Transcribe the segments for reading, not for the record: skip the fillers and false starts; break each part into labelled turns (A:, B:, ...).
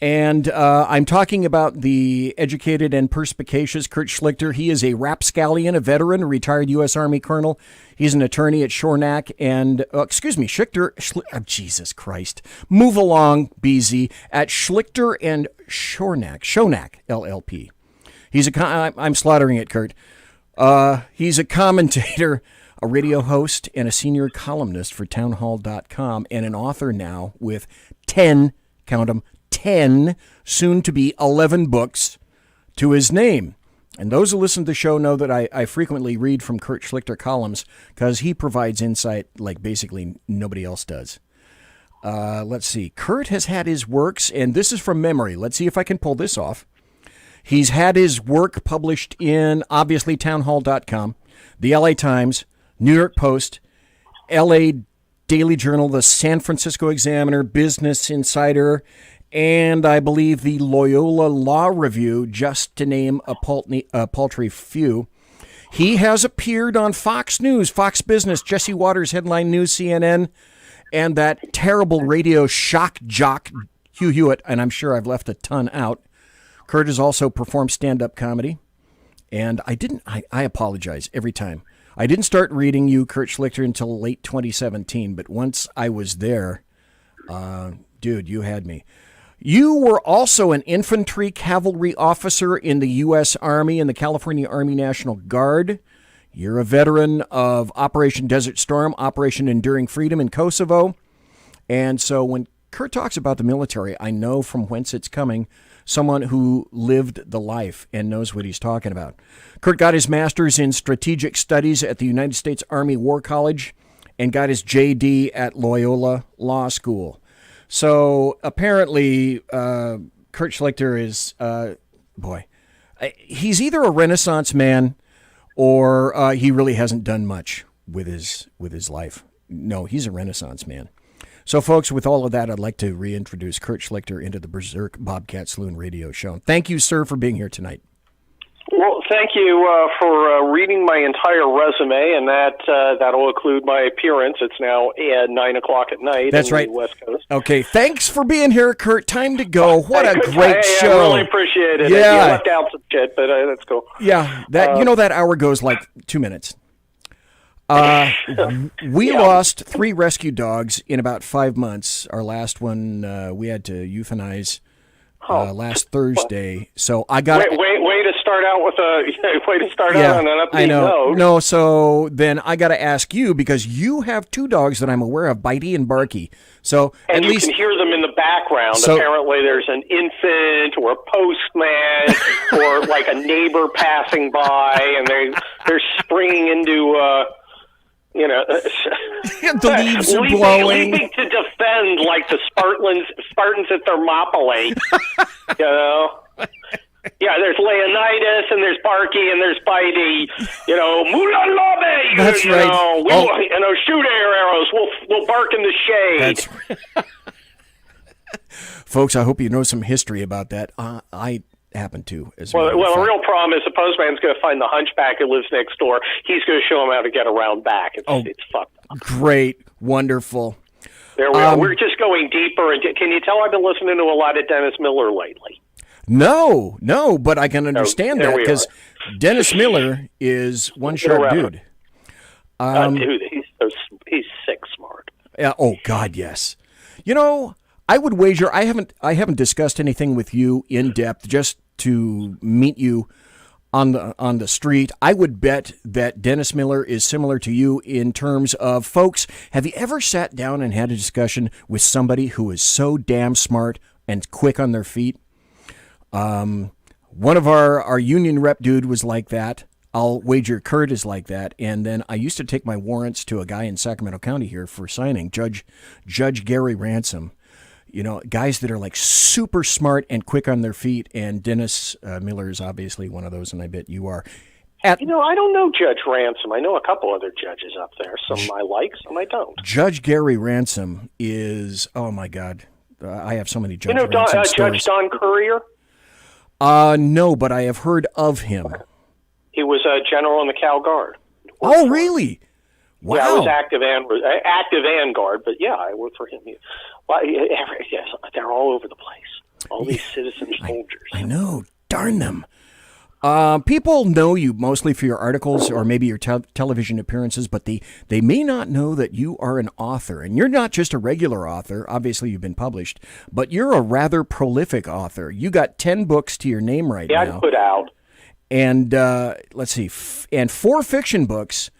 A: And I'm talking about the educated and perspicacious Kurt Schlichter. He is a rapscallion, a veteran, a retired U.S. Army colonel. He's an attorney at Schornack and, Jesus Christ. Move along, BZ, at Schlichter and Schornack, LLP. I'm slaughtering it, Kurt. He's a commentator, a radio host, and a senior columnist for townhall.com, and an author now with 10, count them, 10, soon to be 11 books to his name. And those who listen to the show know that I frequently read from Kurt Schlichter columns because he provides insight like basically nobody else does. Let's see. Kurt has had his works, and this is from memory. Let's see if I can pull this off. He's had his work published in, obviously, townhall.com, the LA Times, New York Post, LA Daily Journal, the San Francisco Examiner, Business Insider, and I believe the Loyola Law Review, just to name a paltry few. He has appeared on Fox News, Fox Business, Jesse Waters, Headline News, CNN, and that terrible radio shock jock, Hugh Hewitt, and I'm sure I've left a ton out. Kurt has also performed stand-up comedy, and I apologize every time. I didn't start reading you, Kurt Schlichter, until late 2017, but once I was there, dude, you had me. You were also an infantry cavalry officer in the U.S. Army and the California Army National Guard. You're a veteran of Operation Desert Storm, Operation Enduring Freedom in Kosovo. And so when Kurt talks about the military, I know from whence it's coming, someone who lived the life and knows what he's talking about. Kurt got his master's in strategic studies at the United States Army War College and got his JD at Loyola Law School. So apparently, Kurt Schlichter is, he's either a Renaissance man or he really hasn't done much with his life. No, he's a Renaissance man. So, folks, with all of that, I'd like to reintroduce Kurt Schlichter into the Berserk Bobcat Saloon radio show. Thank you, sir, for being here tonight.
B: Well, thank you for reading my entire resume, and that'll include my appearance. It's now at 9 o'clock at night.
A: That's right.
B: The West Coast.
A: Okay, thanks for being here, Kurt. Time to go. What a great show!
B: I really appreciate it.
A: Yeah.
B: You left out some shit, but that's cool.
A: Yeah, that hour goes like 2 minutes. We lost 3 rescue dogs in about 5 months. Our last one we had to euthanize last Thursday. So I got
B: way to start out with out on an upbeat
A: I know.
B: note.
A: No, so then I got to ask you because you have 2 dogs that I'm aware of, Bitey and Barky. So
B: and
A: at least
B: you can hear them in the background.
A: So,
B: apparently, there's an infant or a postman or like a neighbor passing by, and they're springing into.
A: the leaves are blowing.
B: Leaping to defend like the Spartans at Thermopylae. Yeah, there's Leonidas, and there's Barky, and there's Bitey. Mulan Lobe.
A: That's right.
B: Shoot air arrows. We'll bark in the shade.
A: That's right. Folks, I hope you know some history about that. I happen to as well.
B: Well, the real problem is the postman's going to find the hunchback who lives next door. He's going to show him how to get around back. It's fucked up.
A: Great. Wonderful.
B: There we are. We're just going deeper. And can you tell I've been listening to a lot of Dennis Miller lately?
A: No, but I can understand that because Dennis Miller is one sharp dude.
B: Dude, he's sick smart.
A: Oh God, yes. I would wager I haven't discussed anything with you in depth, just to meet you on the street. I would bet that Dennis Miller is similar to you in terms of, folks, have you ever sat down and had a discussion with somebody who is so damn smart and quick on their feet? One of our union rep dude was like that. I'll wager Kurt is like that. And then I used to take my warrants to a guy in Sacramento County here for signing, Judge Gary Ransom. Guys that are like super smart and quick on their feet, and Dennis Miller is obviously one of those, and I bet you are.
B: I don't know Judge Ransom. I know a couple other judges up there. Some I like, some I don't.
A: Judge Gary Ransom is, oh my God, I have so many Judge Ransom stories.
B: Judge Don Courier?
A: No, but I have heard of him.
B: He was a general in the Cal Guard.
A: Oh, really? Wow.
B: Yeah, I was active and guard, but yeah, I worked for him. Well, yes, they're all over the place. All these citizen soldiers.
A: I know. Darn them. People know you mostly for your articles or maybe your television appearances, but they may not know that you are an author. And you're not just a regular author. Obviously, you've been published, but you're a rather prolific author. You got 10 books to your name right now.
B: Yeah, I put out.
A: And let's see, and 4 fiction books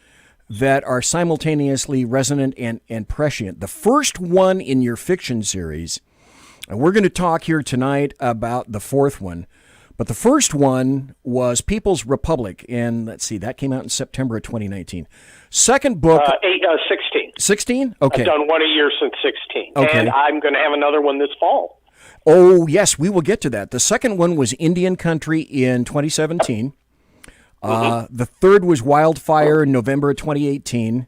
A: that are simultaneously resonant and prescient. The first one in your fiction series, and we're going to talk here tonight about the 4th one, but the first one was People's Republic, and let's see, that came out in September of 2019. Second book...
B: 16.
A: 16? Okay.
B: I've done one a year since 16,
A: okay.
B: And I'm going to have another one this fall.
A: Oh, yes, we will get to that. The second one was Indian Country in 2017. The third was Wildfire in November of 2018.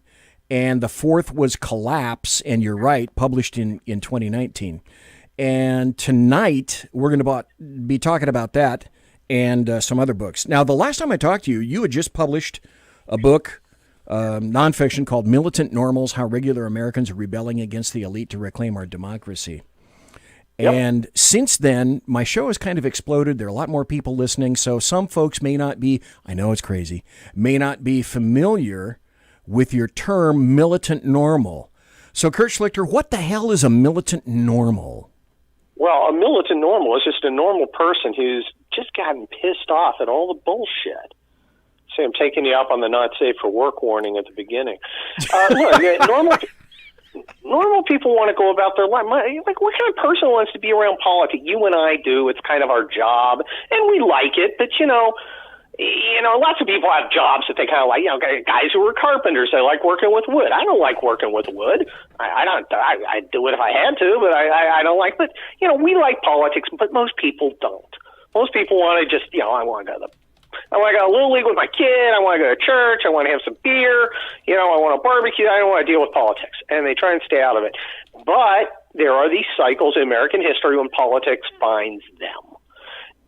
A: And the fourth was Collapse, and you're right, published in 2019. And tonight, we're going to be talking about that and some other books. Now, the last time I talked to you, you had just published a book, nonfiction, called Militant Normals, How Regular Americans Are Rebelling Against the Elite to Reclaim Our Democracy. Yep. And since then, my show has kind of exploded. There are a lot more people listening, so some folks may not be, I know it's crazy, may not be familiar with your term militant normal. So, Kurt Schlichter, what the hell is a militant normal?
B: Well, a militant normal is just a normal person who's just gotten pissed off at all the bullshit. See, I'm taking you up on the not safe for work warning at the beginning. Look, normal people want to go about their life. Like, what kind of person wants to be around politics? You and I do. It's kind of our job, and we like it. But, you know, lots of people have jobs that they kind of like. You know, guys who are carpenters, they like working with wood. I don't like working with wood. I'd do it if I had to, but I don't like. But, you know, we like politics, but most people don't. Most people want to just, you know, I want to go to Little League with my kid. I want to go to church. I want to have some beer. You know, I want to barbecue. I don't want to deal with politics. And they try and stay out of it. But there are these cycles in American history when politics finds them.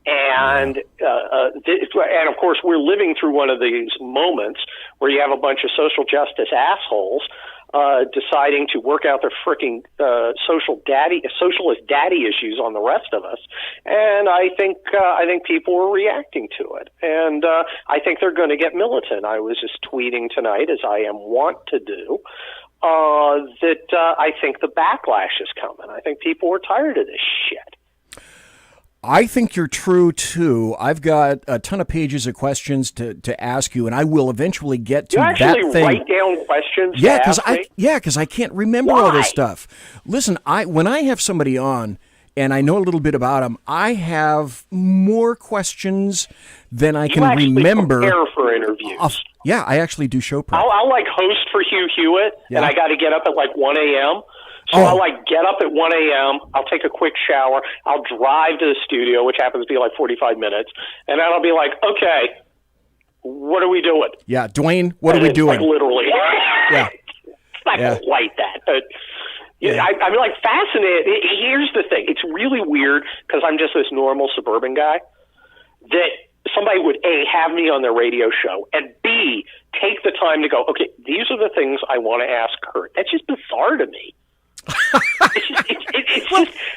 B: And of course, we're living through one of these moments where you have a bunch of social justice assholes deciding to work out their freaking socialist daddy issues on the rest of us, and I think people are reacting to it, and I think they're going to get militant. I was just tweeting tonight, as I am wont to do, that I think the backlash is coming. I think people are tired of this shit.
A: I think you're true, too. I've got a ton of pages of questions to ask you, and I will eventually get to that thing. You actually
B: write down questions
A: because I can't remember all this stuff. Listen, when I have somebody on, and I know a little bit about them, I have more questions than I can remember.
B: You prepare for interviews.
A: Yeah, I actually do show prep.
B: I'll like host for Hugh Hewitt, and I got to get up at like 1 a.m., So I'll like get up at 1 a.m., I'll take a quick shower, I'll drive to the studio, which happens to be like 45 minutes, and then I'll be like, okay, what are we doing?
A: Yeah, Dwayne, what are we doing?
B: Like literally.
A: Yeah.
B: It's not quite that, but I'm like fascinated. Here's the thing. It's really weird because I'm just this normal suburban guy that somebody would A, have me on their radio show, and B, take the time to go, okay, these are the things I want to ask Kurt. That's just bizarre to me.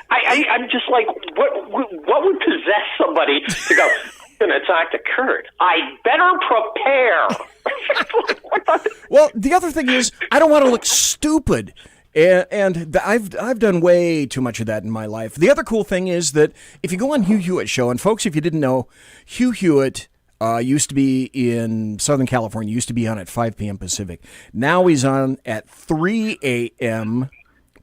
B: I'm just like, what would possess somebody to go, I'm going to talk to Kurt? I better prepare.
A: Well, the other thing is, I don't want to look stupid. And I've done way too much of that in my life. The other cool thing is that if you go on Hugh Hewitt's show, and folks, if you didn't know, Hugh Hewitt used to be in Southern California, used to be on at 5 p.m. Pacific. Now he's on at 3 a.m.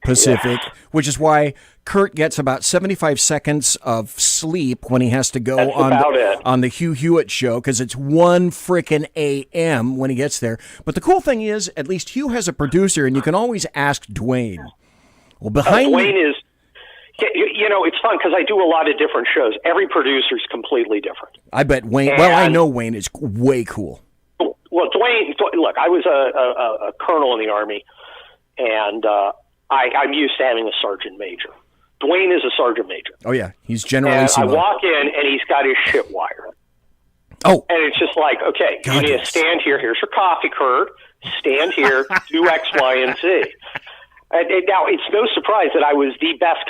A: Pacific, which is why Kurt gets about 75 seconds of sleep when he has to go on the Hugh Hewitt show, because it's 1 frickin' a.m. when he gets there. But the cool thing is, at least Hugh has a producer, and you can always ask Dwayne. Well,
B: Dwayne is, you know, it's fun because I do a lot of different shows. Every producer is completely different.
A: I bet Wayne, I know Wayne is way cool.
B: Well, Dwayne, look, I was a colonel in the Army, and I'm used to having a sergeant major. Dwayne is a sergeant major.
A: Oh, yeah. He's generally
B: I walk in, and he's got his shit wired.
A: Oh.
B: And it's just like, okay, you need to stand here. Here's your coffee, Kurt. Stand here, do X, Y, and Z. Now, it's no surprise that I was the best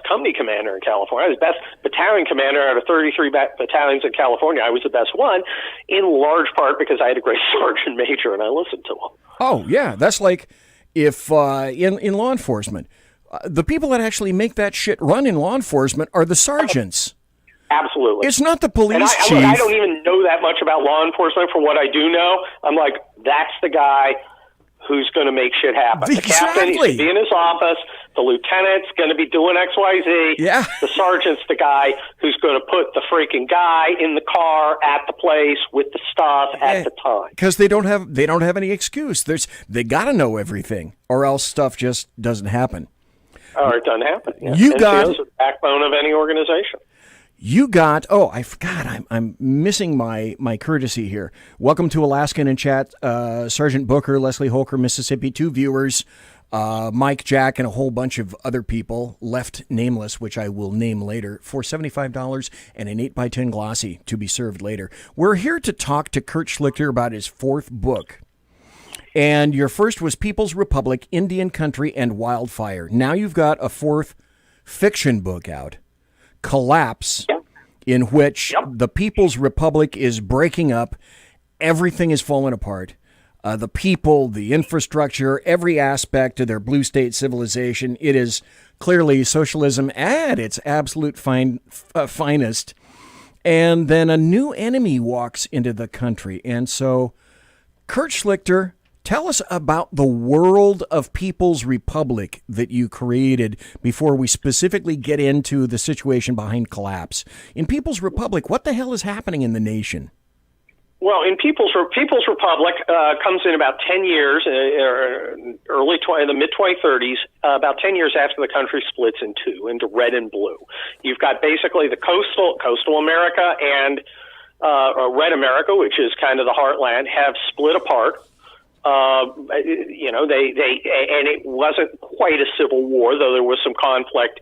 B: company commander in California. I was the best battalion commander out of 33 battalions in California. I was the best one, in large part because I had a great sergeant major and I listened to him.
A: Oh, yeah. That's like if in law enforcement, the people that actually make that shit run in law enforcement are the sergeants.
B: Absolutely.
A: It's not the police chief.
B: I don't even know that much about law enforcement. For what I do know, I'm like, that's the guy who's going to make shit happen.
A: Exactly.
B: The captain, he's going to be in his office. The lieutenant's going to be doing X, Y, Z.
A: Yeah.
B: The sergeant's the guy who's going to put the freaking guy in the car at the place with the stuff at the time.
A: Because they don't have any excuse. They got to know everything, or else stuff just doesn't happen.
B: Or it doesn't happen. Yeah.
A: NCO's
B: the backbone of any organization.
A: You got, I forgot, I'm missing my courtesy here. Welcome to Alaskan in Chat, Sergeant Booker, Leslie Holker, Mississippi, 2 viewers, Mike, Jack, and a whole bunch of other people, left nameless, which I will name later, for $75 and an 8x10 glossy to be served later. We're here to talk to Kurt Schlichter about his 4th book. And your first was People's Republic, Indian Country, and Wildfire. Now you've got a 4th fiction book out, Collapse, in which the People's Republic is breaking up. Everything is falling apart. The people, the infrastructure, every aspect of their blue state civilization. It is clearly socialism at its absolute finest. And then a new enemy walks into the country. And so, Kurt Schlichter, tell us about the world of People's Republic that you created before we specifically get into the situation behind Collapse. In People's Republic, what the hell is happening in the nation?
B: Well, in People's Republic comes in about 10 years, in the mid-2030s, about 10 years after the country splits in two, into red and blue. You've got basically the coastal America and red America, which is kind of the heartland, have split apart. And it wasn't quite a civil war, though there was some conflict,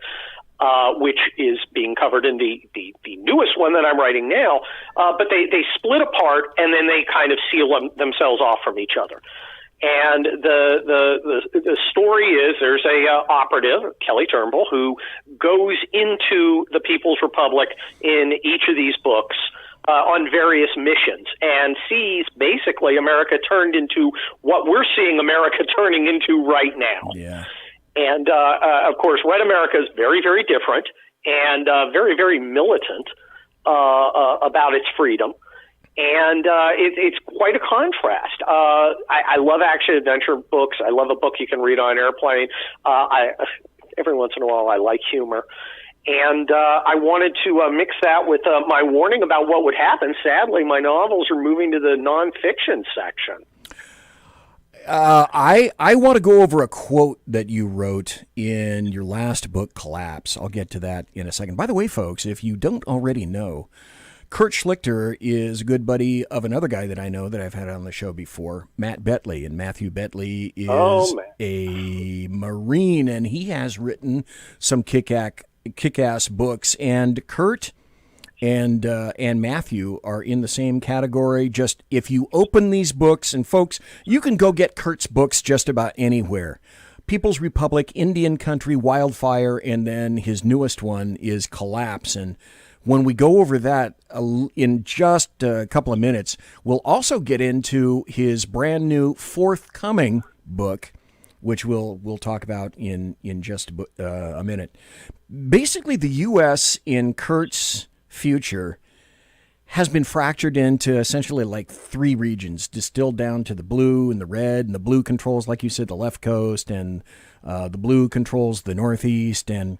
B: which is being covered in the newest one that I'm writing now. But they split apart, and then they kind of seal themselves off from each other. And the story is there's a operative, Kelly Turnbull, who goes into the People's Republic in each of these books on various missions, and sees basically America turned into what we're seeing America turning into right now.
A: Yeah.
B: And, of course, Red America is very, very different and very, very militant about its freedom. And it's quite a contrast. I love action-adventure books. I love a book you can read on an airplane. Every once in a while, I like humor. And I wanted to mix that with my warning about what would happen. Sadly, my novels are moving to the nonfiction section.
A: I want to go over a quote that you wrote in your last book, Collapse. I'll get to that in a second. By the way, folks, if you don't already know, Kurt Schlichter is a good buddy of another guy that I know that I've had on the show before, Matt Betley. And Matthew Betley is a Marine, and he has written some kick-ass books. And Kurt and Matthew are in the same category. Just if you open these books, and folks, you can go get Kurt's books just about anywhere. People's Republic, Indian Country, Wildfire, and then his newest one is Collapse. And when we go over that in just a couple of minutes, we'll also get into his brand new forthcoming book, which we'll talk about in just a minute. Basically, the U.S. in Kurt's future has been fractured into essentially like 3 regions, distilled down to the blue and the red, and the blue controls, like you said, the left coast, and the blue controls the northeast and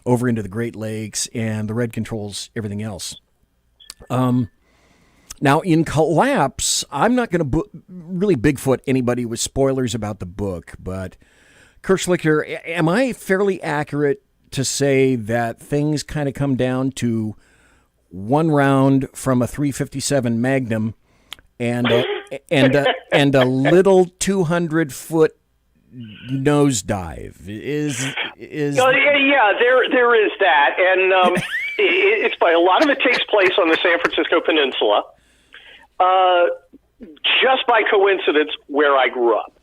A: over into the Great Lakes, and the red controls everything else. Now, in Collapse, I'm not going to really Bigfoot anybody with spoilers about the book, but Kurt Schlichter, am I fairly accurate to say that things kind of come down to one round from a .357 Magnum and a little 200-foot nosedive?
B: Yeah, there is that, and it's by a lot of it takes place on the San Francisco Peninsula, just by coincidence where I grew up.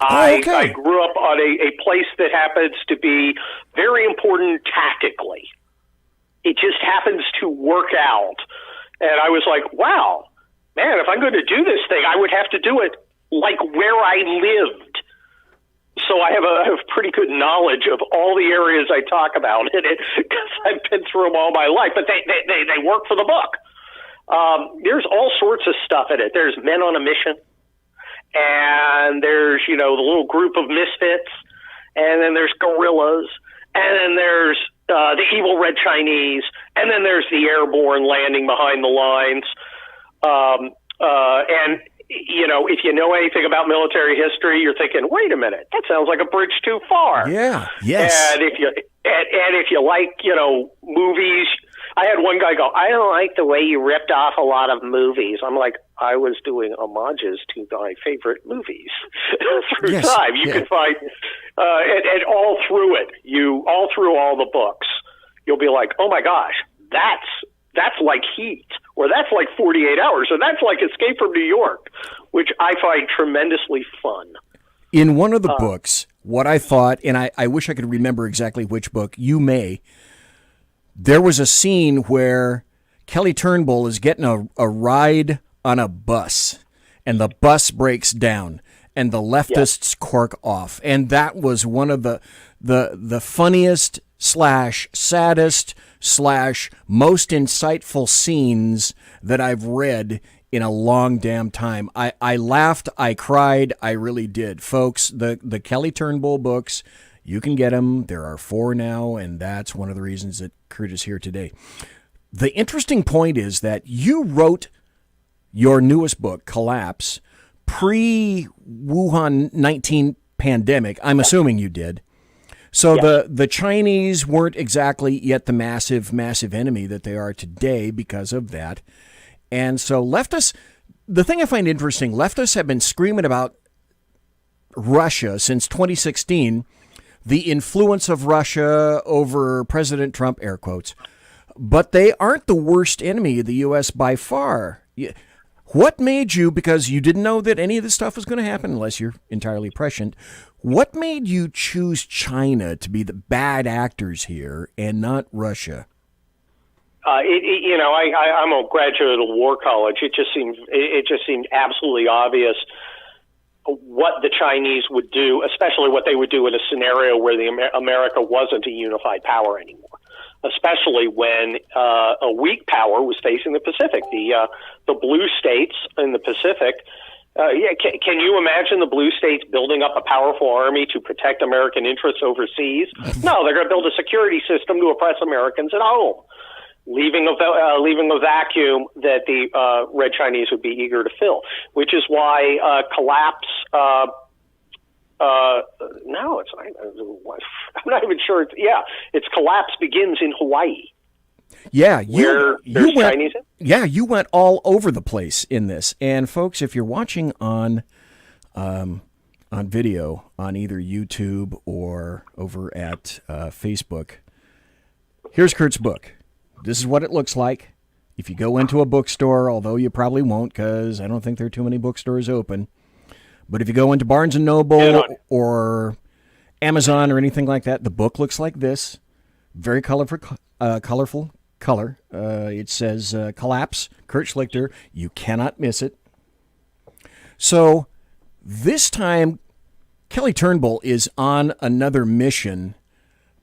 B: I
A: okay.
B: grew up on a place that happens to be very important tactically. It just happens to work out. And I was like, wow, man, if I'm going to do this thing, I would have to do it like where I lived. So I have a pretty good knowledge of all the areas I talk about in it because I've been through them all my life. But they work for the book. There's all sorts of stuff in it. There's men on a mission, and there's, the little group of misfits, and then there's guerrillas, and then there's the evil red Chinese, and then there's the airborne landing behind the lines. And if you know anything about military history, you're thinking, wait a minute, that sounds like a bridge too far.
A: Yeah, yes.
B: And if you like, movies, I had one guy go, I don't like the way you ripped off a lot of movies. I'm like, I was doing homages to my favorite movies through time. You can find, and all through it, all through all the books, you'll be like, oh my gosh, that's like Heat, or that's like 48 Hours, or that's like Escape from New York, which I find tremendously fun.
A: In one of the books, what I thought, and I wish I could remember exactly which book, you may, there was a scene where Kelly Turnbull is getting a ride on a bus, and the bus breaks down, and the leftists cork off. And that was one of the funniest / saddest / most insightful scenes that I've read in a long damn time. I laughed, I cried, I really did. Folks, the Kelly Turnbull books, you can get them. There are 4 now, and that's one of the reasons that Kurt is here today. The interesting point is that you wrote your newest book, Collapse, pre-Wuhan 19 pandemic. I'm assuming you did. So the Chinese weren't exactly yet the massive enemy that they are today because of that. And so leftists, the thing I find interesting, leftists have been screaming about Russia since 2016, the influence of Russia over President Trump, air quotes. But they aren't the worst enemy of the U.S. by far. What made you, because you didn't know that any of this stuff was going to happen unless you're entirely prescient, what made you choose China to be the bad actors here and not Russia?
B: I'm a graduate of War College. It just seemed absolutely obvious what the Chinese would do, especially what they would do in a scenario where America wasn't a unified power anymore. Especially when a weak power was facing the Pacific, the blue states in the Pacific. Can you imagine the blue states building up a powerful army to protect American interests overseas? No, they're going to build a security system to oppress Americans at home, leaving a vacuum that the Red Chinese would be eager to fill. Which is why Collapse. No, it's not. I'm not even sure. It's Collapse begins in Hawaii.
A: Yeah,
B: you went. Chinese in?
A: Yeah, you went all over the place in this. And folks, if you're watching on video on either YouTube or over at Facebook, here's Kurt's book. This is what it looks like. If you go into a bookstore, although you probably won't, because I don't think there are too many bookstores open. But if you go into Barnes & Noble or Amazon or anything like that, the book looks like this. Very colorful color. It says Collapse, Kurt Schlichter. You cannot miss it. So this time, Kelly Turnbull is on another mission,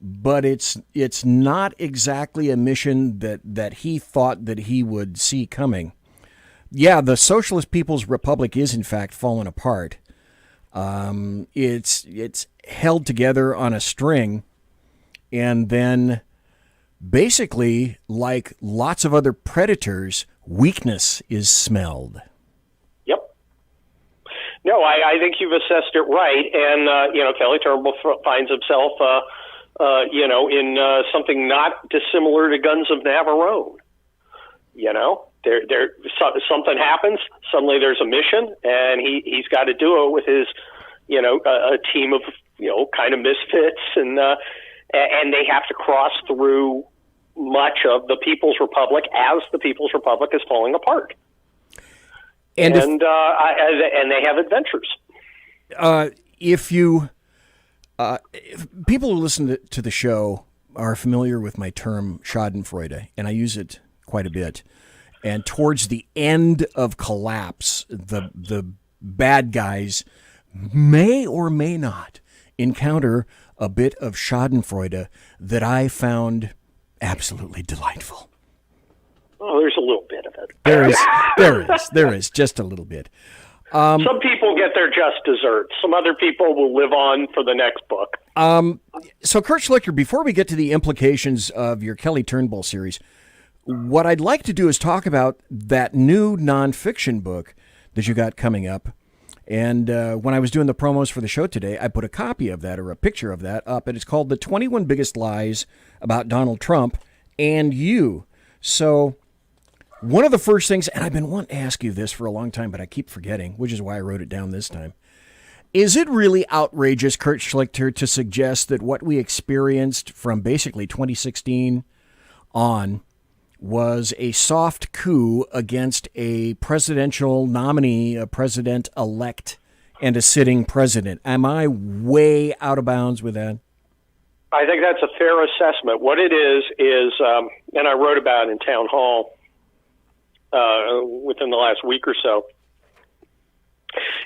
A: but it's not exactly a mission that he thought that he would see coming. Yeah, the Socialist People's Republic is in fact falling apart. It's held together on a string, and then basically, like lots of other predators, weakness is smelled.
B: Yep. No, I think you've assessed it right, and Kelly Turnbull finds himself, in something not dissimilar to Guns of Navarone. There something happens. Suddenly, there's a mission, and he's got to do it with his, a team of kind of misfits, and they have to cross through much of the People's Republic as the People's Republic is falling apart, and they have adventures.
A: if people who listen to the show are familiar with my term Schadenfreude, and I use it quite a bit. And towards the end of Collapse, the bad guys may or may not encounter a bit of Schadenfreude that I found absolutely delightful.
B: Oh, there's a little bit of it.
A: There is just a little bit.
B: Some people get their just desserts. Some other people will live on for the next book.
A: So, Kurt Schlichter, before we get to the implications of your Kelly Turnbull series, what I'd like to do is talk about that new nonfiction book that you got coming up. And when I was doing the promos for the show today, I put a copy of that, or a picture of that, up, and it's called The 21 Biggest Lies About Donald Trump and You. So one of the first things, and I've been wanting to ask you this for a long time, but I keep forgetting, which is why I wrote it down this time. Is it really outrageous, Kurt Schlichter, to suggest that what we experienced from basically 2016 on was a soft coup against a presidential nominee, a president-elect, and a sitting president? Am I way out of bounds with that?
B: I think that's a fair assessment. What it is, and I wrote about it in Town Hall within the last week or so,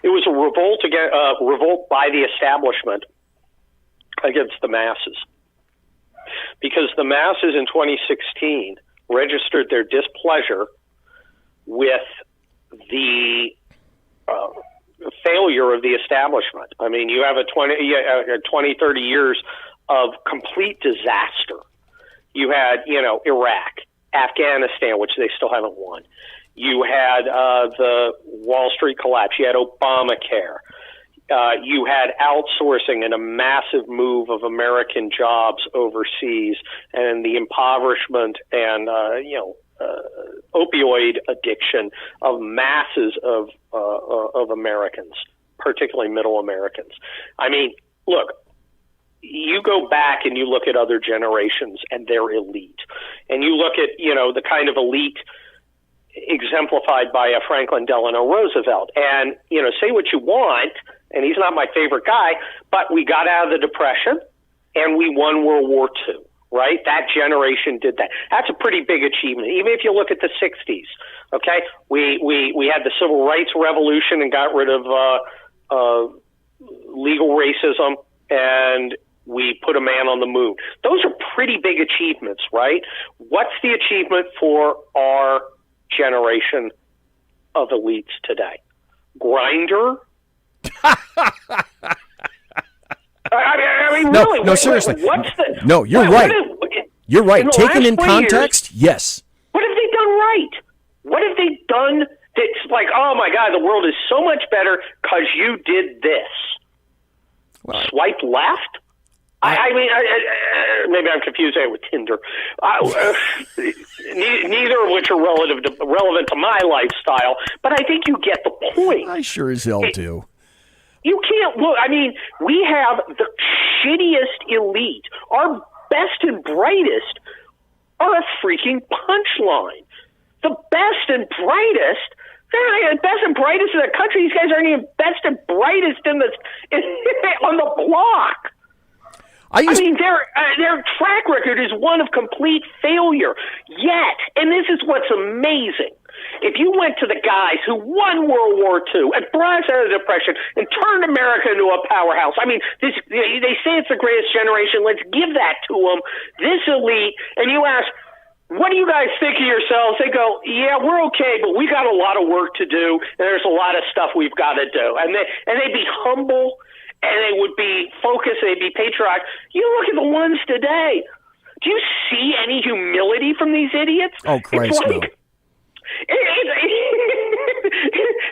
B: it was a revolt by the establishment against the masses. Because the masses in 2016 registered their displeasure with the failure of the establishment. I mean, you have 20, 30 years of complete disaster. You had, Iraq, Afghanistan, which they still haven't won. You had the Wall Street collapse. You had Obamacare. You had outsourcing and a massive move of American jobs overseas, and the impoverishment and opioid addiction of masses of Americans, particularly middle Americans. I mean, look, you go back and you look at other generations and they're elite, and you look at the kind of elite exemplified by a Franklin Delano Roosevelt, and say what you want. And he's not my favorite guy, but we got out of the Depression and we won World War II, right? That generation did that. That's a pretty big achievement. Even if you look at the 60s, okay? We had the Civil Rights Revolution and got rid of legal racism, and we put a man on the moon. Those are pretty big achievements, right? What's the achievement for our generation of elites today? Grindr? I mean, really?
A: No, seriously.
B: What's the?
A: No, you're right. You're right. Taken in context, yes.
B: What have they done right? What have they done that's like, oh my God, the world is so much better because you did this? Well, swipe left? I mean, maybe I'm confusing it with Tinder. Neither of which are relevant to my lifestyle, but I think you get the point.
A: I sure as hell do.
B: You can't look. I mean, we have the shittiest elite. Our best and brightest are a freaking punchline. The best and brightest, they're not even best and brightest in the country. These guys aren't even best and brightest on the block. I mean, their track record is one of complete failure. Yet, and this is what's amazing, if you went to the guys who won World War II and brought us out of the Depression and turned America into a powerhouse, I mean, they say it's the greatest generation. Let's give that to them. This elite, and you ask, what do you guys think of yourselves? They go, yeah, we're okay, but we got a lot of work to do, and there's a lot of stuff we've got to do. And they'd be humble, and they would be focused, they'd be patriotic. You look at the ones today. Do you see any humility from these idiots?
A: Oh, Christ, no.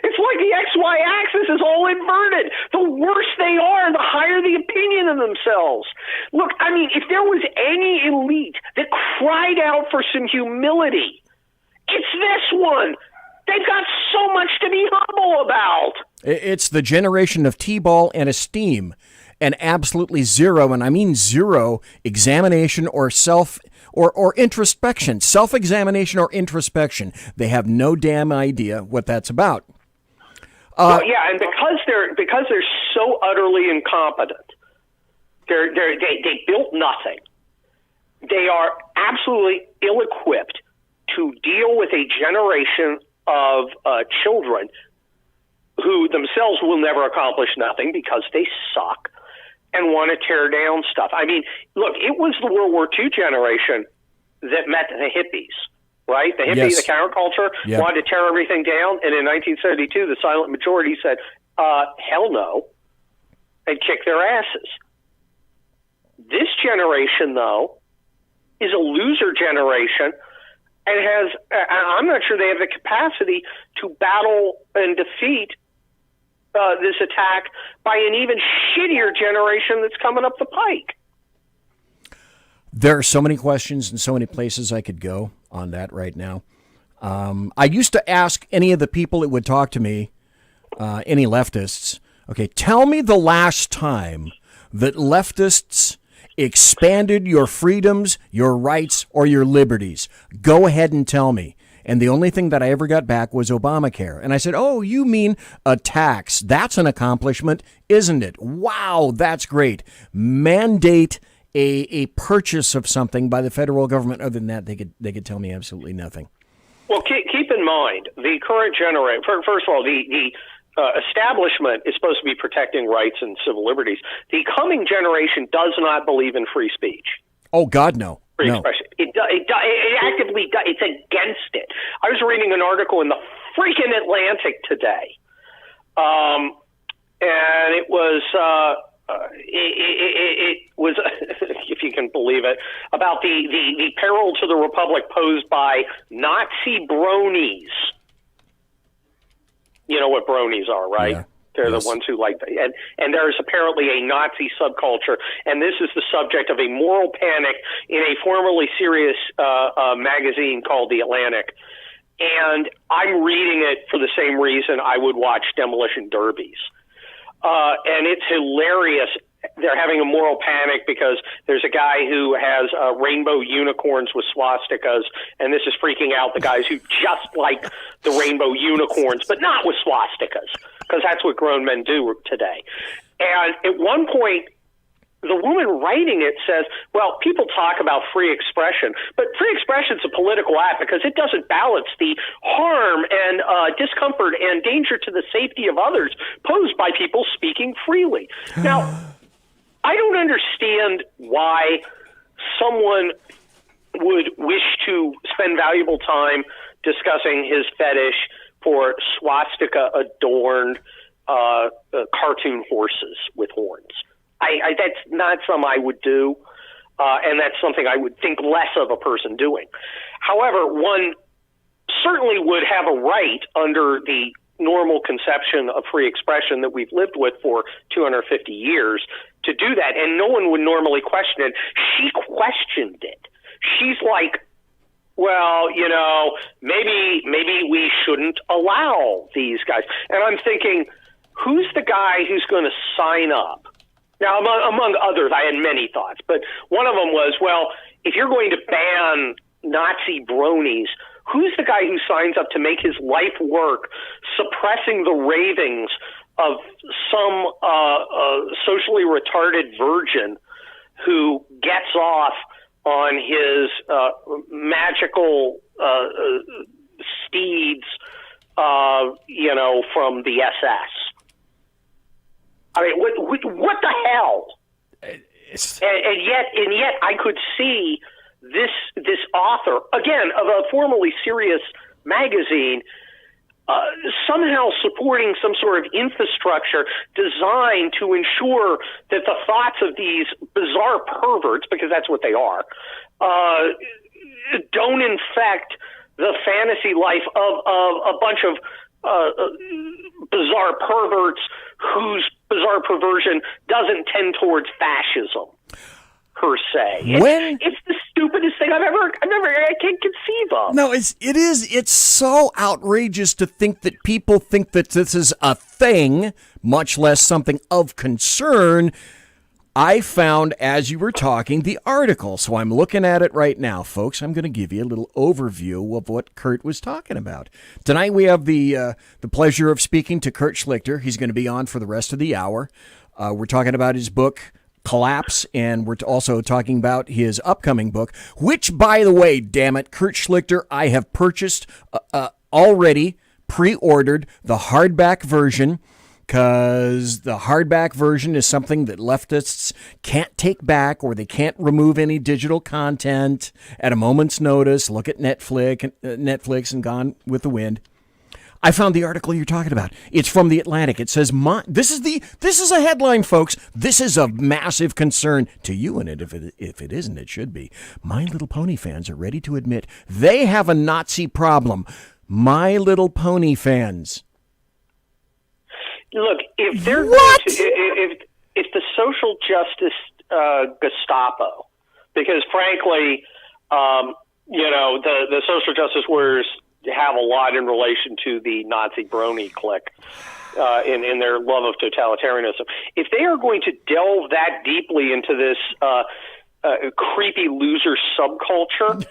B: It's like the XY axis is all inverted. The worse they are, the higher the opinion of themselves. Look, I mean, if there was any elite that cried out for some humility, it's this one. They've got so much to be humble about.
A: It's the generation of T-ball and esteem, and absolutely zero, and I mean zero, examination or or introspection, self-examination or introspection. They have no damn idea what that's about.
B: Yeah, and because they're so utterly incompetent, they built nothing. They are absolutely ill-equipped to deal with a generation of children who themselves will never accomplish nothing because they suck and want to tear down stuff. I mean, look, it was the World War II generation that met the hippies, right? The hippie, the counterculture, wanted to tear everything down, and in 1972, the silent majority said, hell no, and kicked their asses. This generation, though, is a loser generation and I'm not sure they have the capacity to battle and defeat this attack by an even shittier generation that's coming up the pike.
A: There are so many questions and so many places I could go on that right now. I used to ask any of the people that would talk to me, any leftists, okay, tell me the last time that leftists expanded your freedoms, your rights, or your liberties. Go ahead and tell me. And the only thing that I ever got back was Obamacare. And I said, oh, you mean a tax. That's an accomplishment, isn't it? Wow, that's great. Mandate a purchase of something by the federal government. Other than that, they could tell me absolutely nothing.
B: Well, keep in mind, the current generation, first of all, the establishment is supposed to be protecting rights and civil liberties. The coming generation does not believe in free speech.
A: Oh, God, no.
B: Free expression. It actively does. It's against it. I was reading an article in the freaking Atlantic today, and it was it was if you can believe it, about the peril to the republic posed by Nazi bronies. You know what bronies are, right? Yeah. They're the ones who like that. And there's apparently a Nazi subculture, and this is the subject of a moral panic in a formerly serious magazine called The Atlantic. And I'm reading it for the same reason I would watch demolition derbies. And it's hilarious. They're having a moral panic because there's a guy who has rainbow unicorns with swastikas, and this is freaking out the guys who just like the rainbow unicorns, but not with swastikas, because that's what grown men do today. And at one point, the woman writing it says, well, people talk about free expression, but free expression is a political act because it doesn't balance the harm and discomfort and danger to the safety of others posed by people speaking freely. Now, I don't understand why someone would wish to spend valuable time discussing his fetish for swastika-adorned cartoon horses with horns. That's not something I would do, and that's something I would think less of a person doing. However, one certainly would have a right under the normal conception of free expression that we've lived with for 250 years to do that, and no one would normally question it. She questioned it. She's like, well, you know, maybe we shouldn't allow these guys. And I'm thinking, who's the guy who's going to sign up? Now, among others, I had many thoughts, but one of them was, well, if you're going to ban Nazi bronies, who's the guy who signs up to make his life work suppressing the ravings of some socially retarded virgin who gets off on his magical steeds, from the SS? I mean, what the hell? And yet, I could see this author, again, of a formerly serious magazine, somehow supporting some sort of infrastructure designed to ensure that the thoughts of these bizarre perverts, because that's what they are, don't infect the fantasy life of a bunch of bizarre perverts whose bizarre perversion doesn't tend towards fascism per se. It's the stupidest thing I can't conceive of.
A: No, it's so outrageous to think that people think that this is a thing, much less something of concern. I found, as you were talking, the article. So I'm looking at it right now, folks. I'm going to give you a little overview of what Kurt was talking about. Tonight we have the pleasure of speaking to Kurt Schlichter. He's going to be on for the rest of the hour. We're talking about his book, Collapse, and we're also talking about his upcoming book, which, by the way, damn it, Kurt Schlichter, I have purchased already, pre-ordered the hardback version, because the hardback version is something that leftists can't take back, or they can't remove any digital content at a moment's notice. Look at Netflix and Gone with the Wind. I found the article you're talking about. It's from The Atlantic. It says, this is a headline, folks. This is of massive concern to you, and if it isn't, it should be. My Little Pony fans are ready to admit they have a Nazi problem. My Little Pony fans.
B: Look, if they're going to, if the social justice Gestapo, because frankly, the social justice warriors have a lot in relation to the Nazi brony clique in their love of totalitarianism. If they are going to delve that deeply into this creepy loser subculture,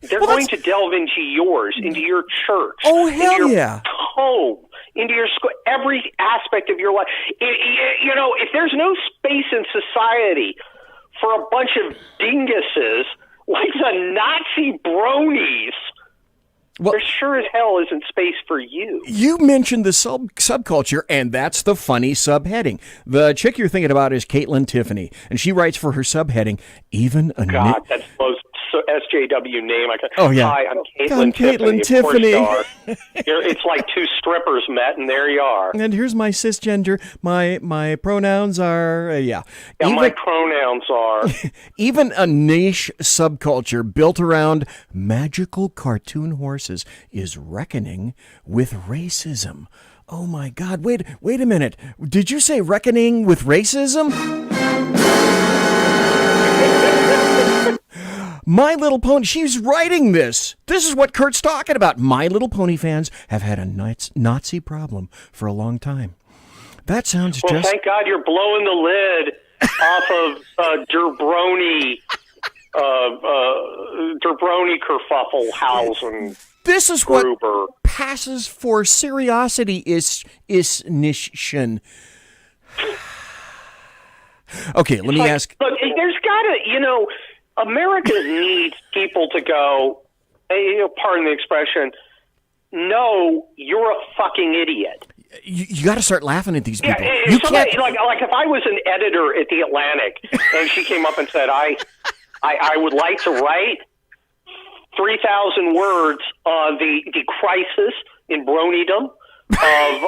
B: they're going to delve into yours, into your church, into your home, into your school, every aspect of your life. If there's no space in society for a bunch of dinguses like the Nazi bronies, well, there sure as hell isn't space for you.
A: You mentioned the subculture, and that's the funny subheading. The chick you're thinking about is Caitlin Tiffany, and she writes for her subheading, even a...
B: God, that's the most SJW name. Hi, I'm Caitlin
A: Tiffany.
B: Of course you are. It's like two strippers met, and there you are.
A: And here's my cisgender. My pronouns are,
B: my pronouns are.
A: Even a niche subculture built around magical cartoon horses is reckoning with racism. Oh, my God. Wait a minute. Did you say reckoning with racism? My Little Pony, she's writing this. This is what Kurt's talking about. My Little Pony fans have had a Nazi problem for a long time. That sounds
B: well, thank God you're blowing the lid off of Derbroni kerfuffle.
A: This is Gruber. What passes for seriosity is nation. Okay, let me ask.
B: Look, there's got to, America needs people to go, pardon the expression, no, you're a fucking idiot.
A: You got to start laughing at these people.
B: Yeah, like if I was an editor at The Atlantic and she came up and said, I would like to write 3,000 words on the crisis in bronydom of,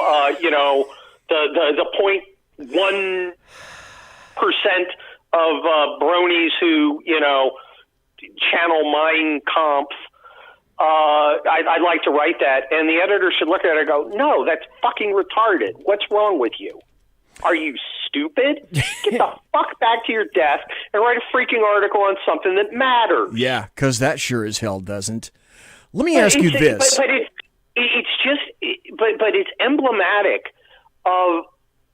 B: the 0.1% of bronies who, channel Mein Kampf. I'd like to write that, and the editor should look at it and go, no, that's fucking retarded. What's wrong with you? Are you stupid? Get the fuck back to your desk and write a freaking article on something that matters.
A: Yeah, because that sure as hell doesn't. Let me ask you this.
B: But it's emblematic of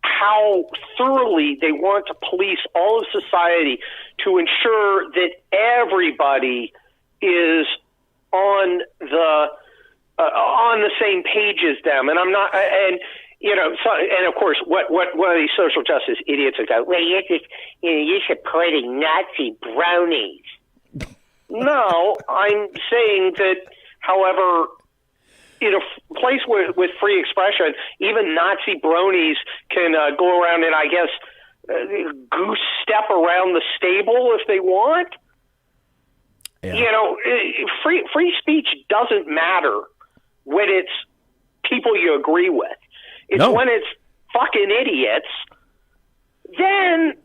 B: how thoroughly they want to police all of society to ensure that everybody is on the same page as them. And I'm not, and of course, what one of these social justice idiots would go, well, you're supporting Nazi brownies. No, I'm saying that, however, in a place with free expression, even Nazi bronies can go around and, I guess, goose step around the stable if they want. Yeah. Free speech doesn't matter when it's people you agree with. It's when it's fucking idiots, then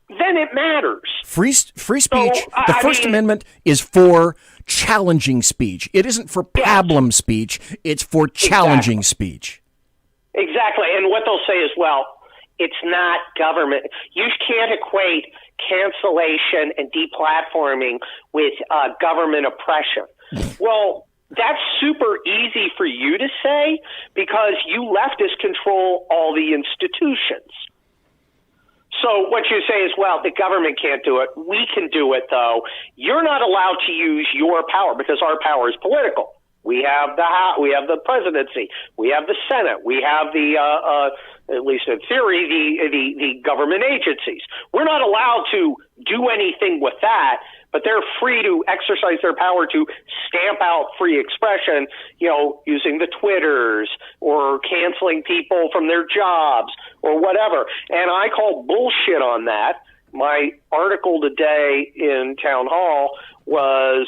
B: it matters.
A: Free speech, the First Amendment is for challenging speech. It isn't for pablum speech. It's for challenging speech.
B: Exactly. And what they'll say is, well, it's not government. You can't equate cancellation and deplatforming with government oppression. Well, that's super easy for you to say because you leftists control all the institutions. So So what you say is, well, the government can't do it. We can do it, though. You're not allowed to use your power because our power is political. We have the presidency. We have the Senate. We have at least in theory, the government agencies. We're not allowed to do anything with that, but they're free to exercise their power to stamp out free expression, using the Twitters or canceling people from their jobs or whatever. And I call bullshit on that. My article today in Town Hall was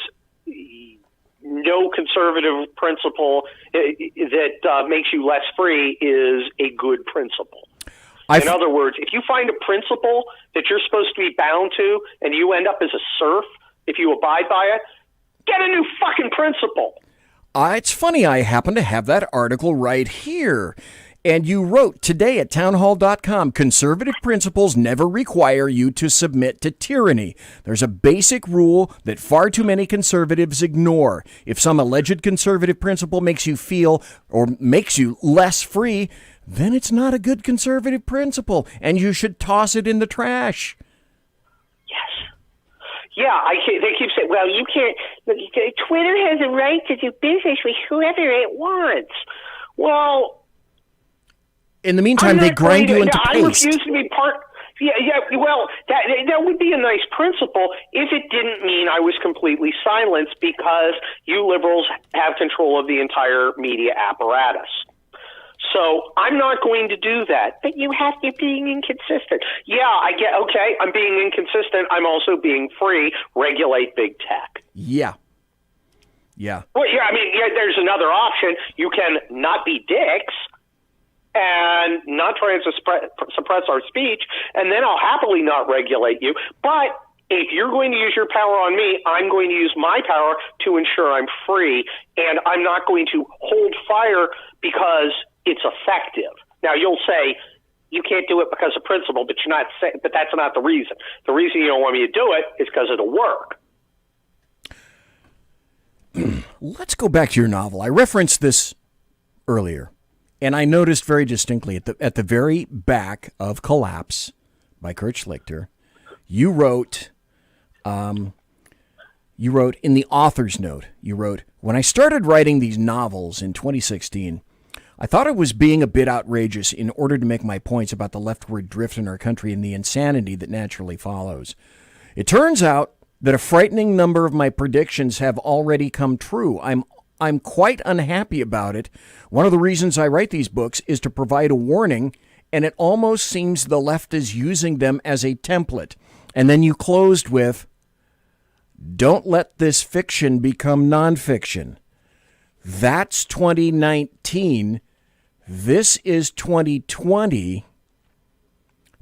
B: no conservative principle that makes you less free is a good principle. In other words, if you find a principle that you're supposed to be bound to and you end up as a serf, if you abide by it, get a new fucking principle.
A: It's funny, I happen to have that article right here. And you wrote today at townhall.com, conservative principles never require you to submit to tyranny. There's a basic rule that far too many conservatives ignore. If some alleged conservative principle makes you feel or makes you less free, then it's not a good conservative principle, and you should toss it in the trash.
B: Yes. Yeah, they keep saying, well, you can't, Twitter has a right to do business with whoever it wants. Well,
A: in the meantime, they grind you into paste.
B: I refuse to be part. Yeah. Well, that would be a nice principle if it didn't mean I was completely silenced because you liberals have control of the entire media apparatus. So I'm not going to do that. But you have to be being inconsistent. Yeah, I get, okay, I'm being inconsistent. I'm also being free. Regulate big tech.
A: Yeah. Yeah.
B: Well, yeah, I mean, there's another option. You can not be dicks and not try and suppress our speech, and then I'll happily not regulate you. But if you're going to use your power on me, I'm going to use my power to ensure I'm free, and I'm not going to hold fire because it's effective. Now, you'll say, you can't do it because of principle, but but that's not the reason. The reason you don't want me to do it is because it'll work.
A: Let's go back to your novel. I referenced this earlier, and I noticed very distinctly at the very back of Collapse by Kurt Schlichter, you wrote in the author's note, you wrote, when I started writing these novels in 2016, I thought I was being a bit outrageous in order to make my points about the leftward drift in our country and the insanity that naturally follows. It turns out that a frightening number of my predictions have already come true. I'm quite unhappy about it. One of the reasons I write these books is to provide a warning, and it almost seems the left is using them as a template. And then you closed with, don't let this fiction become nonfiction. That's 2019. This is 2020.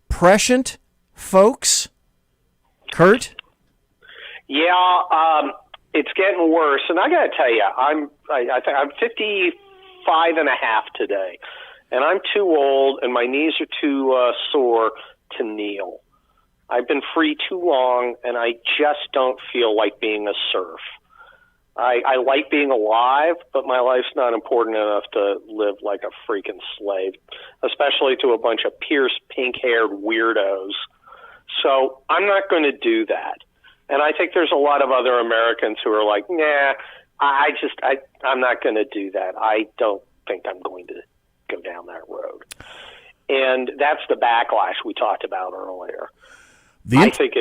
A: Prescient, folks? Kurt?
B: Yeah, it's getting worse. And I got to tell you, I'm 55 and a half today, and I'm too old, and my knees are too sore to kneel. I've been free too long, and I just don't feel like being a serf. I like being alive, but my life's not important enough to live like a freaking slave, especially to a bunch of pierced, pink-haired weirdos. So I'm not going to do that. And I think there's a lot of other Americans who are like, nah, I'm not going to do that. I don't think I'm going to go down that road. And that's the backlash we talked about earlier. I think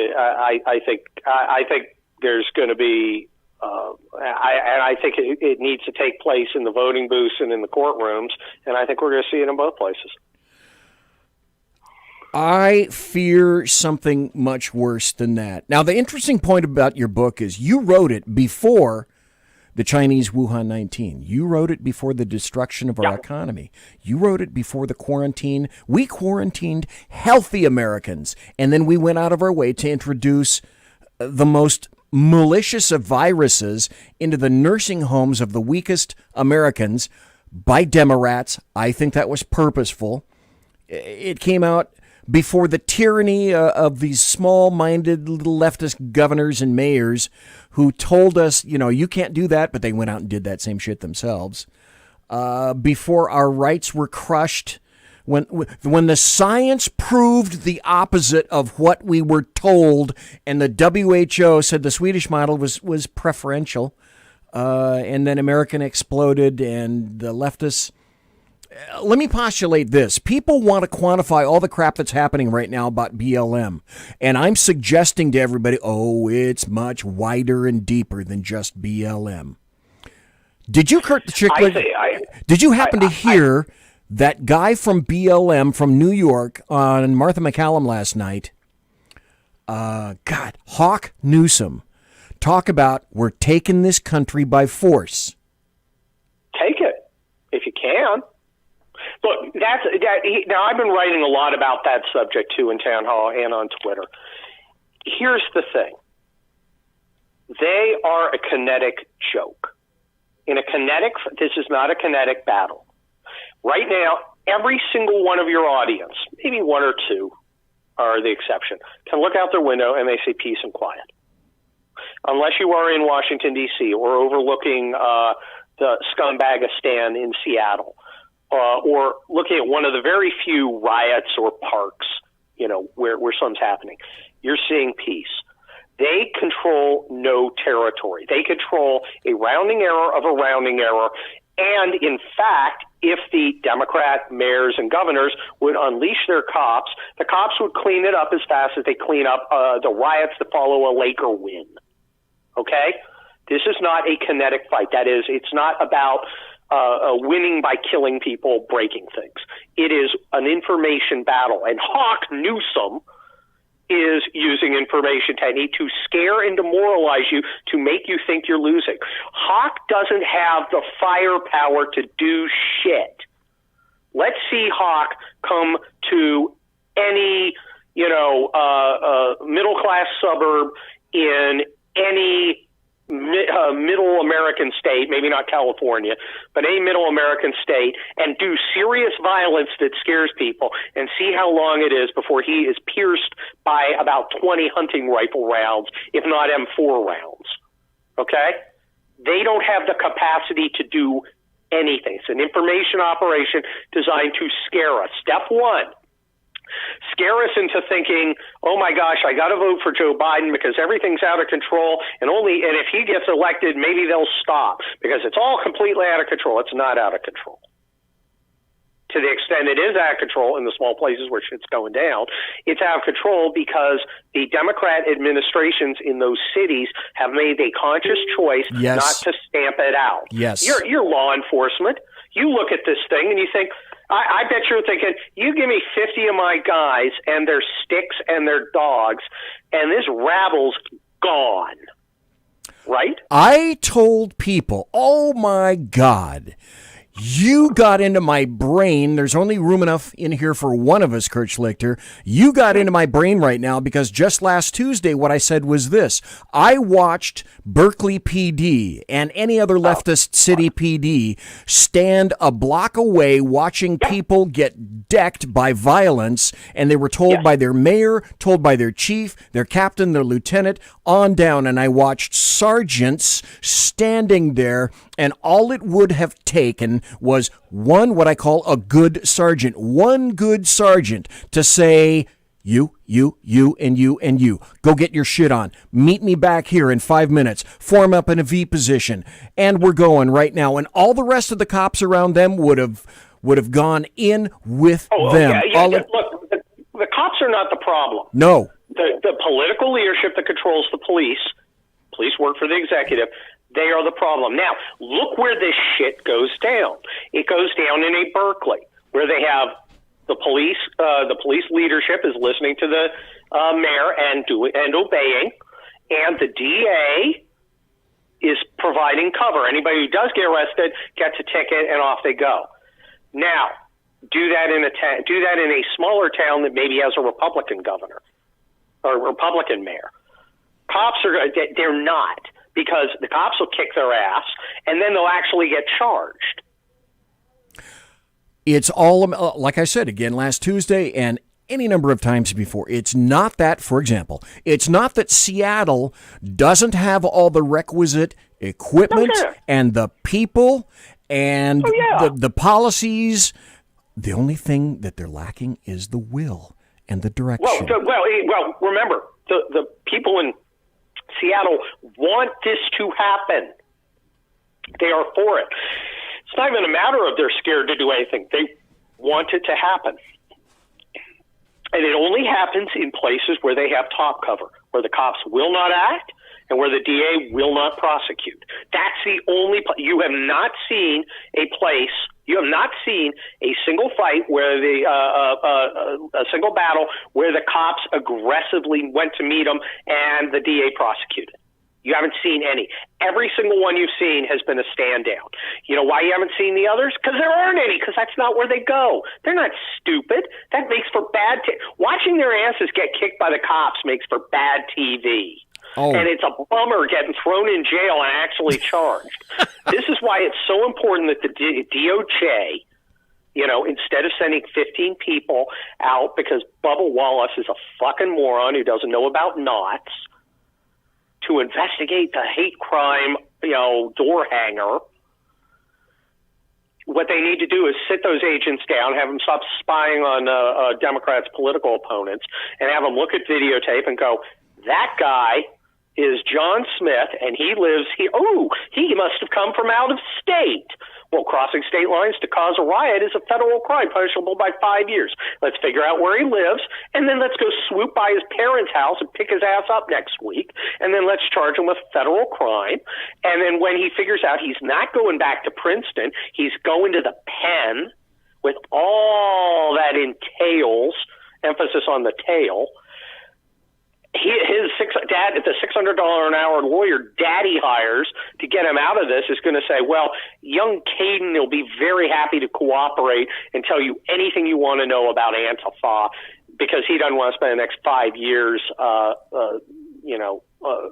B: there's going to be, I think it needs to take place in the voting booths and in the courtrooms, and I think we're going to see it in both places.
A: I fear something much worse than that. Now, the interesting point about your book is you wrote it before the Chinese Wuhan 19. You wrote it before the destruction of our economy. You wrote it before the quarantine. We quarantined healthy Americans, and then we went out of our way to introduce the most malicious of viruses into the nursing homes of the weakest Americans by Democrats. I think that was purposeful. It came out before the tyranny of these small-minded little leftist governors and mayors who told us, you can't do that, but they went out and did that same shit themselves. Before our rights were crushed when the science proved the opposite of what we were told, and the WHO said the Swedish model was preferential, and then American exploded, and the leftists. Let me postulate this. People want to quantify all the crap that's happening right now about BLM. And I'm suggesting to everybody, it's much wider and deeper than just BLM. Did you, Kurt the Chicklet, did you happen to hear that guy from BLM from New York on Martha McCallum last night? Hawk Newsom, talk about we're taking this country by force.
B: Take it, if you can. Look, now I've been writing a lot about that subject, too, in Town Hall and on Twitter. Here's the thing. They are a kinetic joke. This is not a kinetic battle. Right now, every single one of your audience, maybe one or two are the exception, can look out their window and they say peace and quiet. Unless you are in Washington, D.C., or overlooking the Scumbagistan in Seattle, or looking at one of the very few riots or parks, where something's happening, you're seeing peace. They control no territory. They control a rounding error of a rounding error. And in fact, if the Democrat mayors and governors would unleash their cops, the cops would clean it up as fast as they clean up the riots that follow a Laker win. Okay? This is not a kinetic fight. That is, it's not about winning by killing people, breaking things. It is an information battle. And Hawk Newsom is using information technique to scare and demoralize you to make you think you're losing. Hawk doesn't have the firepower to do shit. Let's see Hawk come to any, middle-class suburb in any middle American state, maybe not California, but a middle American state, and do serious violence that scares people, and see how long it is before he is pierced by about 20 hunting rifle rounds, if not M4 rounds. Okay? They don't have the capacity to do anything. It's an information operation designed to scare us. Step one. Scare us into thinking, oh my gosh, I got to vote for Joe Biden because everything's out of control, and if he gets elected, maybe they'll stop because it's all completely out of control. It's not out of control. To the extent it is out of control in the small places where shit's going down, it's out of control because the Democrat administrations in those cities have made a conscious choice not to stamp it out.
A: Yes.
B: You're law enforcement. You look at this thing and you think, I bet you're thinking, you give me 50 of my guys and their sticks and their dogs, and this rabble's gone. Right?
A: I told people, oh my God, you got into my brain. There's only room enough in here for one of us, Kurt Schlichter. You got into my brain right now because just last Tuesday, what I said was this. I watched Berkeley PD and any other leftist city PD stand a block away watching people get decked by violence, and they were told by their mayor, told by their chief, their captain, their lieutenant, on down, and I watched sergeants standing there, and all it would have taken was one, what I call a good sergeant, one good sergeant to say, you, and you. Go get your shit on. Meet me back here in 5 minutes. Form up in a V position. And we're going right now. And all the rest of the cops around them would have gone in with them.
B: Look, the cops are not the problem.
A: No.
B: The political leadership that controls the police work for the executive, they are the problem. Now, look where this shit goes down. It goes down in a Berkeley, where they have the police leadership is listening to the mayor and obeying, and the DA is providing cover. Anybody who does get arrested gets a ticket, and off they go. Now, do that in a smaller town that maybe has a Republican governor or Republican mayor. They're not, because the cops will kick their ass, and then they'll actually get charged.
A: It's all, like I said again last Tuesday and any number of times before, it's not that, for example, it's not that Seattle doesn't have all the requisite equipment and the people and the policies The only thing that they're lacking is the will and the direction.
B: Well, remember, the people in Seattle want this to happen. They are for it. It's not even a matter of they're scared to do anything. They want it to happen. And it only happens in places where they have top cover, where the cops will not act and where the DA will not prosecute. That's the only place. You have not seen a place, you have not seen a single fight where a single battle where the cops aggressively went to meet them and the DA prosecuted. You haven't seen any. Every single one you've seen has been a stand down. You know why you haven't seen the others? Because there aren't any, because that's not where they go. They're not stupid. That makes for bad watching their asses get kicked by the cops makes for bad TV. Oh. And it's a bummer getting thrown in jail and actually charged. This is why it's so important that the DOJ, instead of sending 15 people out because Bubba Wallace is a fucking moron who doesn't know about knots, to investigate the hate crime, door hanger, what they need to do is sit those agents down, have them stop spying on Democrats' political opponents, and have them look at videotape and go, that guy is John Smith, and he must have come from out of state. Well, crossing state lines to cause a riot is a federal crime punishable by 5 years. Let's figure out where he lives, and then let's go swoop by his parents' house and pick his ass up next week, and then let's charge him with federal crime. And then when he figures out he's not going back to Princeton, he's going to the pen with all that entails, emphasis on the tail. The $600 an hour lawyer daddy hires to get him out of this is going to say, well, young Caden will be very happy to cooperate and tell you anything you want to know about Antifa because he doesn't want to spend the next 5 years,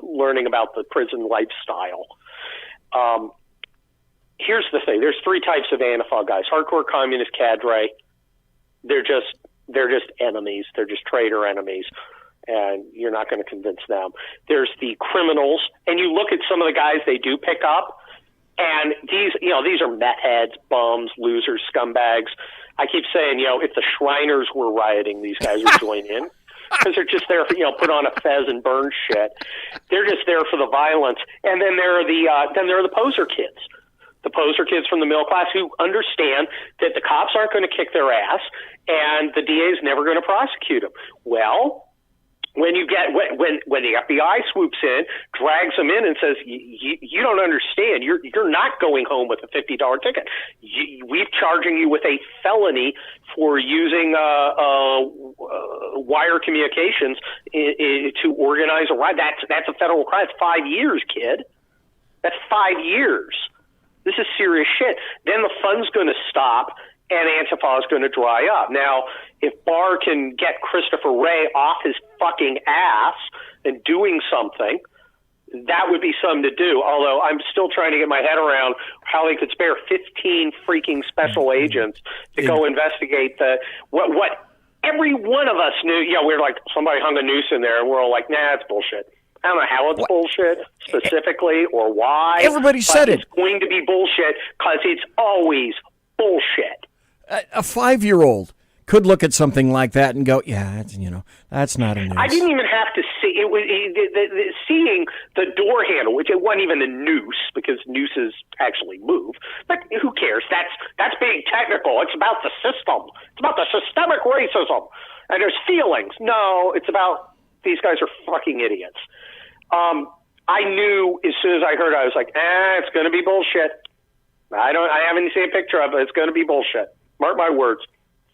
B: learning about the prison lifestyle. Here's the thing. There's 3 types of Antifa guys. Hardcore communist cadre. They're just enemies. They're just traitor enemies. And you're not going to convince them. There's the criminals, and you look at some of the guys they do pick up, and these are meth heads, bums, losers, scumbags. I keep saying, if the Shriners were rioting, these guys would join in because they're just there for, put on a fez and burn shit. They're just there for the violence. And then there are the poser kids. The poser kids from the middle class who understand that the cops aren't going to kick their ass and the DA is never going to prosecute them. Well, when the FBI swoops in, drags them in, and says, "You don't understand. You're not going home with a $50 ticket. We're charging you with a felony for using wire communications to organize a riot. That's a federal crime. It's 5 years, kid. That's 5 years. This is serious shit. Then the fun's going to stop." And Antifa is going to dry up. Now, if Barr can get Christopher Wray off his fucking ass and doing something, that would be something to do. Although I'm still trying to get my head around how they could spare 15 freaking special agents to go investigate what every one of us knew. We're like, somebody hung a noose in there, and we're all like, nah, it's bullshit. I don't know how it's bullshit specifically or why.
A: Everybody said it.
B: It's going to be bullshit because it's always bullshit.
A: A 5-year-old could look at something like that and go, yeah, that's not a noose.
B: I didn't even have to see it. Seeing the door handle, which it wasn't even a noose because nooses actually move. But who cares? That's being technical. It's about the system. It's about the systemic racism. And there's feelings. No, it's about these guys are fucking idiots. I knew as soon as I heard it, I was like, it's going to be bullshit. I haven't seen a picture of it. It's going to be bullshit. Mark my words.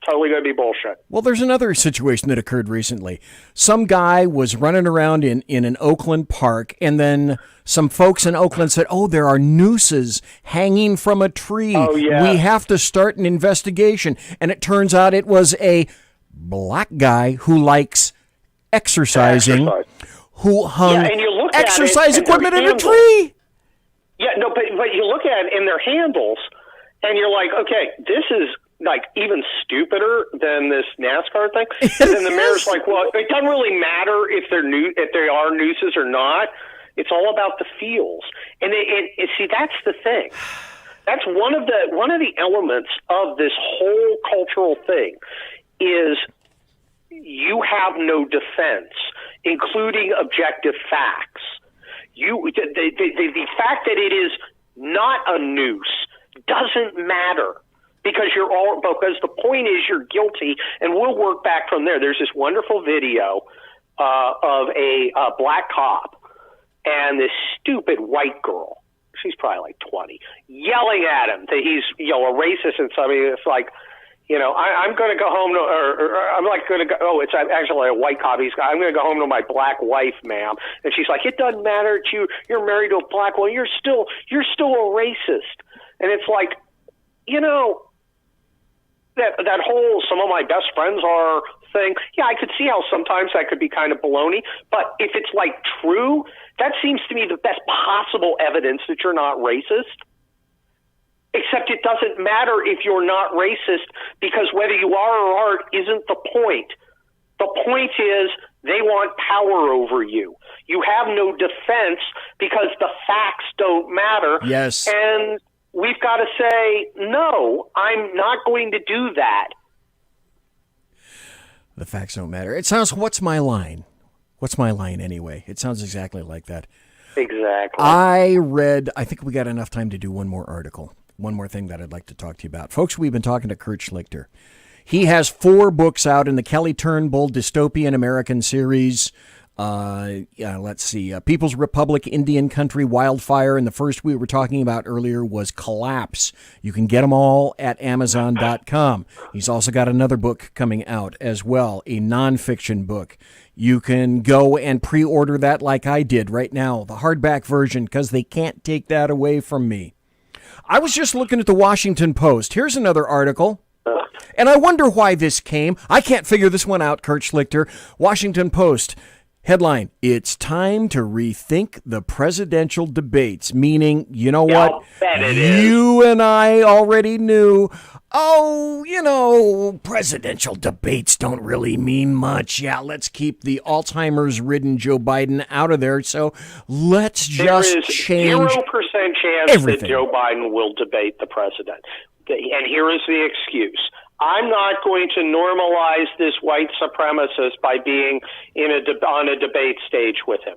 B: Totally going to be bullshit.
A: Well, there's another situation that occurred recently. Some guy was running around in an Oakland park, and then some folks in Oakland said, there are nooses hanging from a tree.
B: Oh, yeah.
A: We have to start an investigation. And it turns out it was a black guy who likes exercising, who hung exercise equipment in a tree.
B: Yeah, no, but you look at it in their handles, and you're like, okay, this is like even stupider than this NASCAR thing. And then the mayor's like, well, it doesn't really matter if they are nooses or not. It's all about the feels. And see, that's the thing. That's one of the elements of this whole cultural thing is you have no defense, including objective facts. The fact that it is not a noose doesn't matter because the point is you're guilty, and we'll work back from there. There's this wonderful video of a black cop and this stupid white girl. She's probably like 20, yelling at him that he's a racist and something. It's like, I'm going to go home to, or I'm like going to go. Oh, it's actually a white cop. I'm going to go home to my black wife, ma'am. And she's like, it doesn't matter to you. You're married to a black woman. You're still a racist. And it's like, that whole some of my best friends are thing. Yeah, I could see how sometimes that could be kind of baloney. But if it's like true, that seems to me the best possible evidence that you're not racist. Except it doesn't matter if you're not racist because whether you are or aren't isn't the point. The point is they want power over you. You have no defense because the facts don't matter.
A: Yes.
B: And we've got to say, no, I'm not going to do that.
A: The facts don't matter. It sounds, what's my line? What's my line anyway? It sounds exactly like that.
B: Exactly.
A: I think we got enough time to do one more article. One more thing that I'd like to talk to you about. Folks, we've been talking to Kurt Schlichter. He has 4 books out in the Kelly Turnbull Dystopian American series. Let's see. People's Republic, Indian Country, Wildfire, and the first we were talking about earlier was Collapse. You can get them all at Amazon.com. He's also got another book coming out as well, a nonfiction book. You can go and pre-order that like I did right now, the hardback version, because they can't take that away from me. I was just looking at the Washington Post. Here's another article. And I wonder why this came. I can't figure this one out, Kurt Schlichter. Washington Post. Headline, it's time to rethink the presidential debates, meaning, you know what? You and I already knew, presidential debates don't really mean much. Yeah, let's keep the Alzheimer's-ridden Joe Biden out of there, so let's just change
B: There is 0% chance
A: everything.
B: that Joe Biden will debate the president. And here is the excuse. I'm not going to normalize this white supremacist by being on a debate stage with him.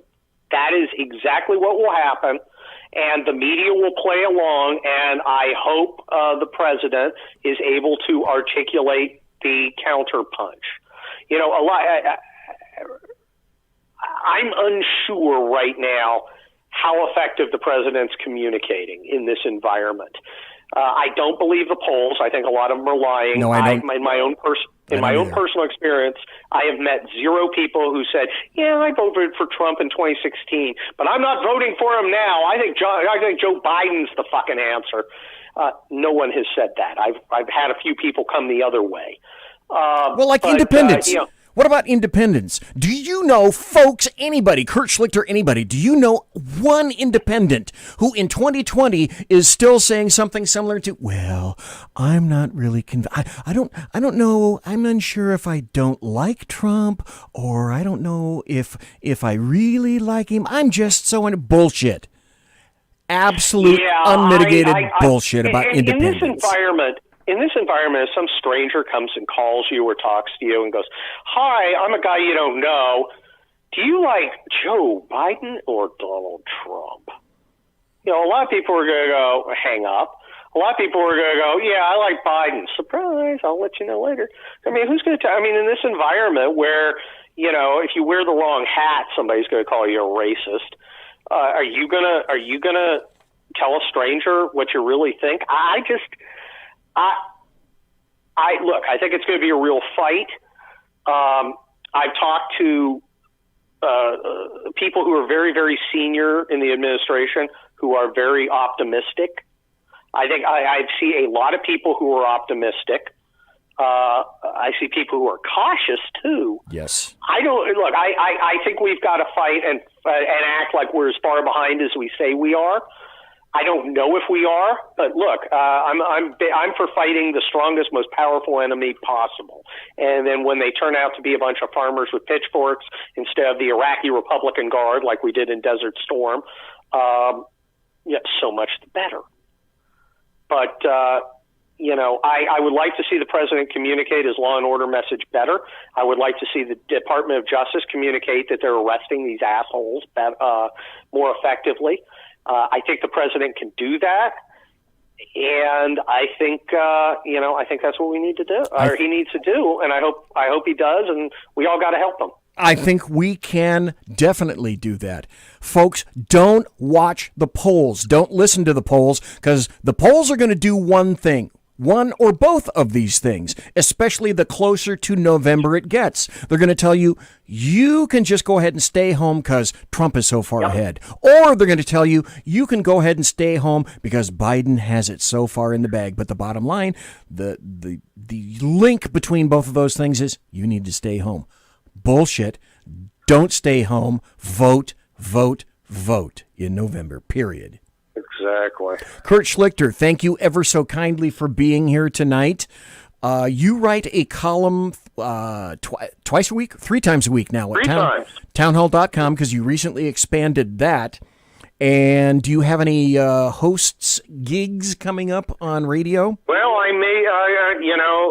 B: That is exactly what will happen, and the media will play along, and I hope the president is able to articulate the counterpunch. I'm unsure right now how effective the president's communicating in this environment. I don't believe the polls. I think a lot of them are lying.
A: No, I don't.
B: In my own personal experience, I have met 0 people who said, "Yeah, I voted for Trump in 2016, but I'm not voting for him now. I think Joe Biden's the fucking answer." No one has said that. I've had a few people come the other way.
A: Independents. What about independents? Do you know, folks, anybody, Kurt Schlichter, anybody, do you know one independent who in 2020 is still saying something similar to, well, I'm not really I don't know, I'm unsure if I don't like Trump, or I don't know if I really like him. I'm just so into bullshit. Absolute unmitigated bullshit about independence.
B: In this environment, if some stranger comes and calls you or talks to you and goes, "Hi, I'm a guy you don't know. Do you like Joe Biden or Donald Trump?" A lot of people are going to go, hang up. A lot of people are going to go, "Yeah, I like Biden." Surprise, I'll let you know later. I mean, who's going to in this environment where, if you wear the wrong hat, somebody's going to call you a racist. Are you gonna tell a stranger what you really think? I think it's going to be a real fight. I've talked to people who are very, very senior in the administration who are very optimistic. I think I see a lot of people who are optimistic. I see people who are cautious too.
A: Yes.
B: I think we've got to fight and act like we're as far behind as we say we are. I don't know if we are, but look, I'm for fighting the strongest, most powerful enemy possible. And then when they turn out to be a bunch of farmers with pitchforks instead of the Iraqi Republican Guard, like we did in Desert Storm, so much the better. But, I would like to see the president communicate his law and order message better. I would like to see the Department of Justice communicate that they're arresting these assholes more effectively. I think the president can do that. And I think, I think that's what we need to do, or he needs to do. And I hope he does. And we all got to help him.
A: I think we can definitely do that. Folks, don't watch the polls. Don't listen to the polls, because the polls are going to do one thing. One or both of these things, especially the closer to November it gets. They're going to tell you, you can just go ahead and stay home because Trump is so far ahead. Or they're going to tell you, you can go ahead and stay home because Biden has it so far in the bag. But the bottom line, the link between both of those things is you need to stay home. Bullshit. Don't stay home. Vote, vote, vote in November, period.
B: Exactly.
A: Kurt Schlichter, thank you ever so kindly for being here tonight. You write a column twice a week, 3 times a week now at townhall.com, because you recently expanded that. And do you have any hosts gigs coming up on radio?
B: Well, I may,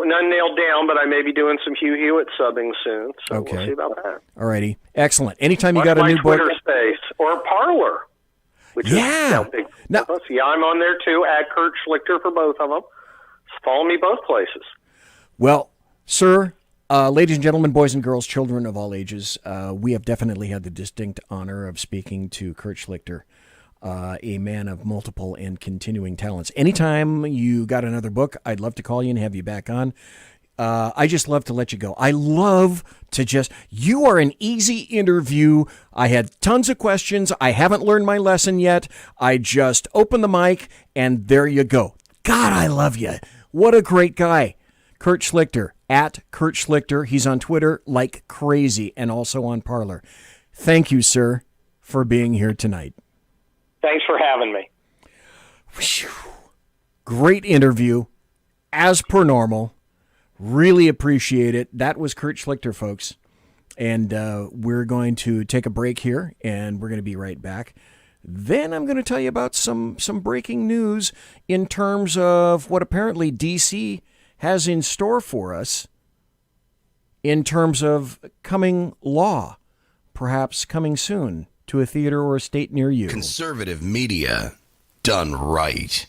B: none nailed down, but I may be doing some Hugh Hewitt subbing soon. So we'll see about that.
A: All righty. Excellent. Anytime you got a new book.
B: Twitter space or Parler. Which is now big. I'm on there too, at Kurt Schlichter for both of them. Follow me both places. Well,
A: sir, ladies and gentlemen, boys and girls, children of all ages, we have definitely had the distinct honor of speaking to Kurt Schlichter, a man of multiple and continuing talents. Anytime you got another book, I'd love to call you and have you back on. I just love to let you go. I love to you are an easy interview. I had tons of questions. I haven't learned my lesson yet. I just open the mic and there you go. God, I love you. What a great guy. Kurt Schlichter, at Kurt Schlichter. He's on Twitter like crazy and also on Parler. Thank you, sir, for being here tonight.
B: Thanks for having me.
A: Great interview, as per normal. Really appreciate it. That was Kurt Schlichter, folks. And we're going to take a break here, and we're going to be right back. Then I'm going to tell you about some breaking news in terms of what apparently D.C. has in store for us in terms of coming law, perhaps coming soon to a theater or a state near you.
C: Conservative media done right.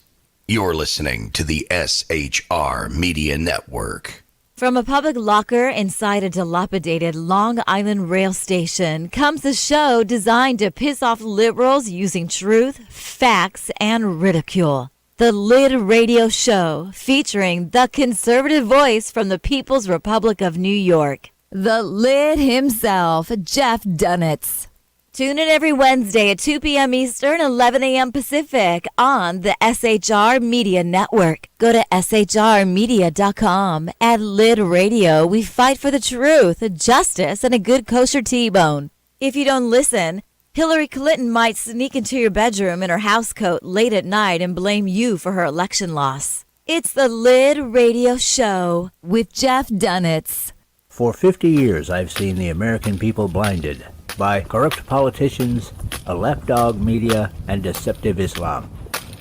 C: You're listening to the SHR Media Network.
D: From a public locker inside a dilapidated Long Island rail station comes a show designed to piss off liberals using truth, facts, and ridicule. The Lid Radio Show, featuring the conservative voice from the People's Republic of New York, the Lid himself, Jeff Dunitz. Tune in every Wednesday at 2 p.m. Eastern, 11 a.m. Pacific on the SHR Media Network. Go to shrmedia.com. At Lid Radio, we fight for the truth, justice, and a good kosher T-bone. If you don't listen, Hillary Clinton might sneak into your bedroom in her housecoat late at night and blame you for her election loss. It's the Lid Radio Show with Jeff Dunitz.
E: For 50 years, I've seen the American people blinded by corrupt politicians, a lapdog media, and deceptive Islam.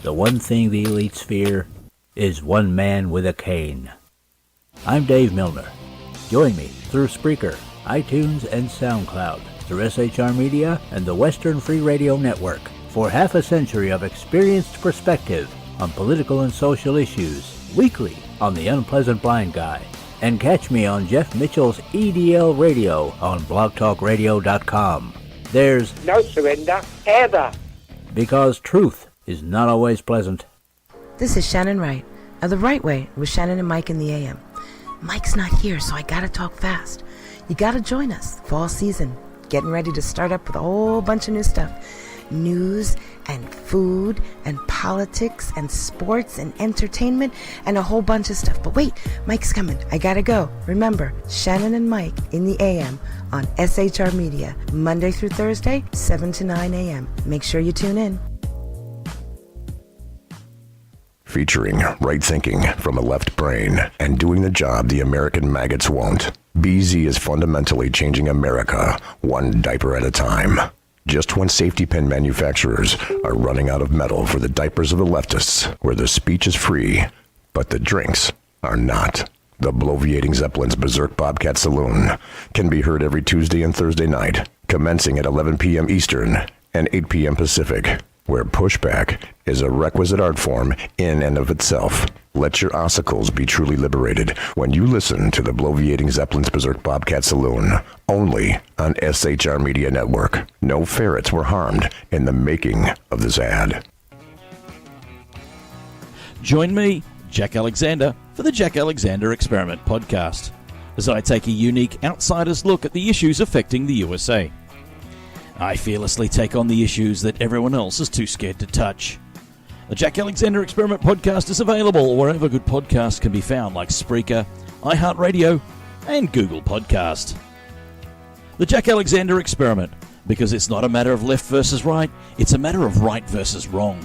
E: The one thing the elites fear is one man with a cane. I'm Dave Milner. Join me through Spreaker, iTunes, and SoundCloud, through SHR Media and the Western Free Radio Network, for half a century of experienced perspective on political and social issues, weekly on The Unpleasant Blind Guy. And catch me on Jeff Mitchell's EDL Radio on blogtalkradio.com. There's
F: no surrender, ever.
E: Because truth is not always pleasant.
G: This is Shannon Wright of The Right Way with Shannon and Mike in the AM. Mike's not here, so I gotta talk fast. You gotta join us. Fall season. Getting ready to start up with a whole bunch of new stuff. News and food and politics and sports and entertainment and a whole bunch of stuff. But wait, Mike's coming. I gotta go. Remember, Shannon and Mike in the AM on SHR Media, Monday through Thursday, 7 to 9 a.m. Make sure you tune in.
H: Featuring right thinking from a left brain and doing the job the American maggots won't. BZ is fundamentally changing America, one diaper at a time. just when safety pin manufacturers are running out of metal for the diapers of the leftists, where the speech is free, but the drinks are not. The Bloviating Zeppelin's Berserk Bobcat Saloon can be heard every Tuesday and Thursday night, commencing at 11 p.m. Eastern and 8 p.m. Pacific, where pushback is a requisite art form in and of itself. Let your ossicles be truly liberated when you listen to the Bloviating Zeppelin's Berserk Bobcat Saloon, only on SHR Media Network. No ferrets were harmed in the making of this ad.
I: Join me, Jack Alexander, for the Jack Alexander Experiment podcast, as I take a unique outsider's look at the issues affecting the USA. I fearlessly take on the issues that everyone else is too scared to touch. The Jack Alexander Experiment podcast is available wherever good podcasts can be found, like Spreaker, iHeartRadio, and Google Podcast. The Jack Alexander Experiment, because it's not a matter of left versus right, it's a matter of right versus wrong.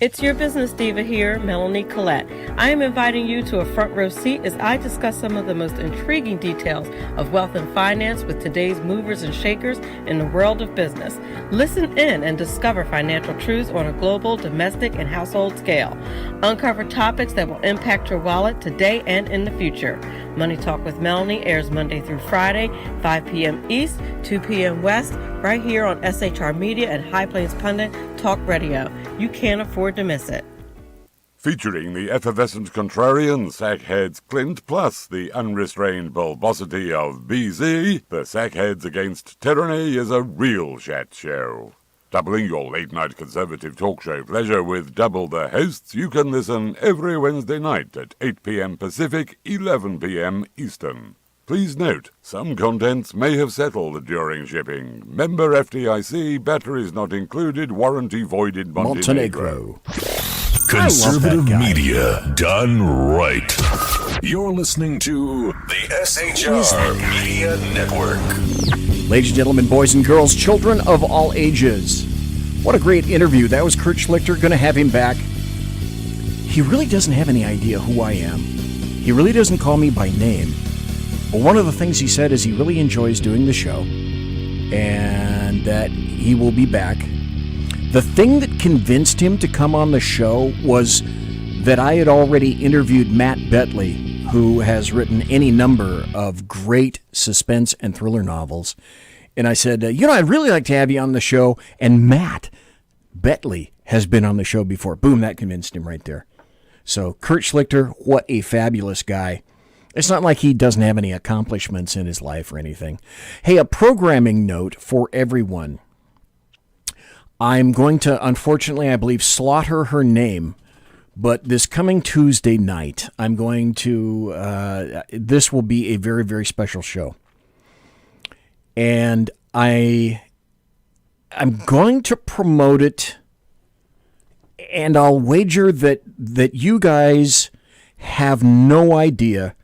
J: It's your business diva here, Melanie Collette. I am inviting you to a front row seat as I discuss some of the most intriguing details of wealth and finance with today's movers and shakers in the world of business. Listen in and discover financial truths on a global, domestic, and household scale. Uncover topics that will impact your wallet today and in the future. Money Talk with Melanie airs Monday through Friday, 5 p.m. East, 2 p.m. West, right here on SHR Media and High Plains Pundit Talk Radio. You can't afford to miss it.
K: Featuring the effervescent contrarian Sackheads Clint, plus the unrestrained bulbosity of BZ, the Sackheads Against Tyranny is a real chat show. Doubling your late-night conservative talk show pleasure with double the hosts, you can listen every Wednesday night at 8 p.m. Pacific, 11 p.m. Eastern. Please note, some contents may have settled during shipping. Member FDIC, batteries not included, warranty voided, Montenegro.
L: Conservative media done right. You're listening to the SHR Media Network.
A: Ladies and gentlemen, boys and girls, children of all ages. What a great interview. That was Kurt Schlichter. Going to have him back. He really doesn't have any idea who I am. He really doesn't call me by name. But one of the things he said is he really enjoys doing the show and that he will be back. The thing that convinced him to come on the show was that I had already interviewed Matt Betley, who has written any number of great suspense and thriller novels. And I said, I'd really like to have you on the show. And Matt Betley has been on the show before. Boom, that convinced him right there. So Kurt Schlichter, what a fabulous guy. It's not like he doesn't have any accomplishments in his life or anything. Hey, a programming note for everyone. I'm going to, unfortunately, I believe, slaughter her name, but this coming Tuesday night, I'm going to, this will be a very, very special show. And I'm going to promote it, and I'll wager that you guys have no idea.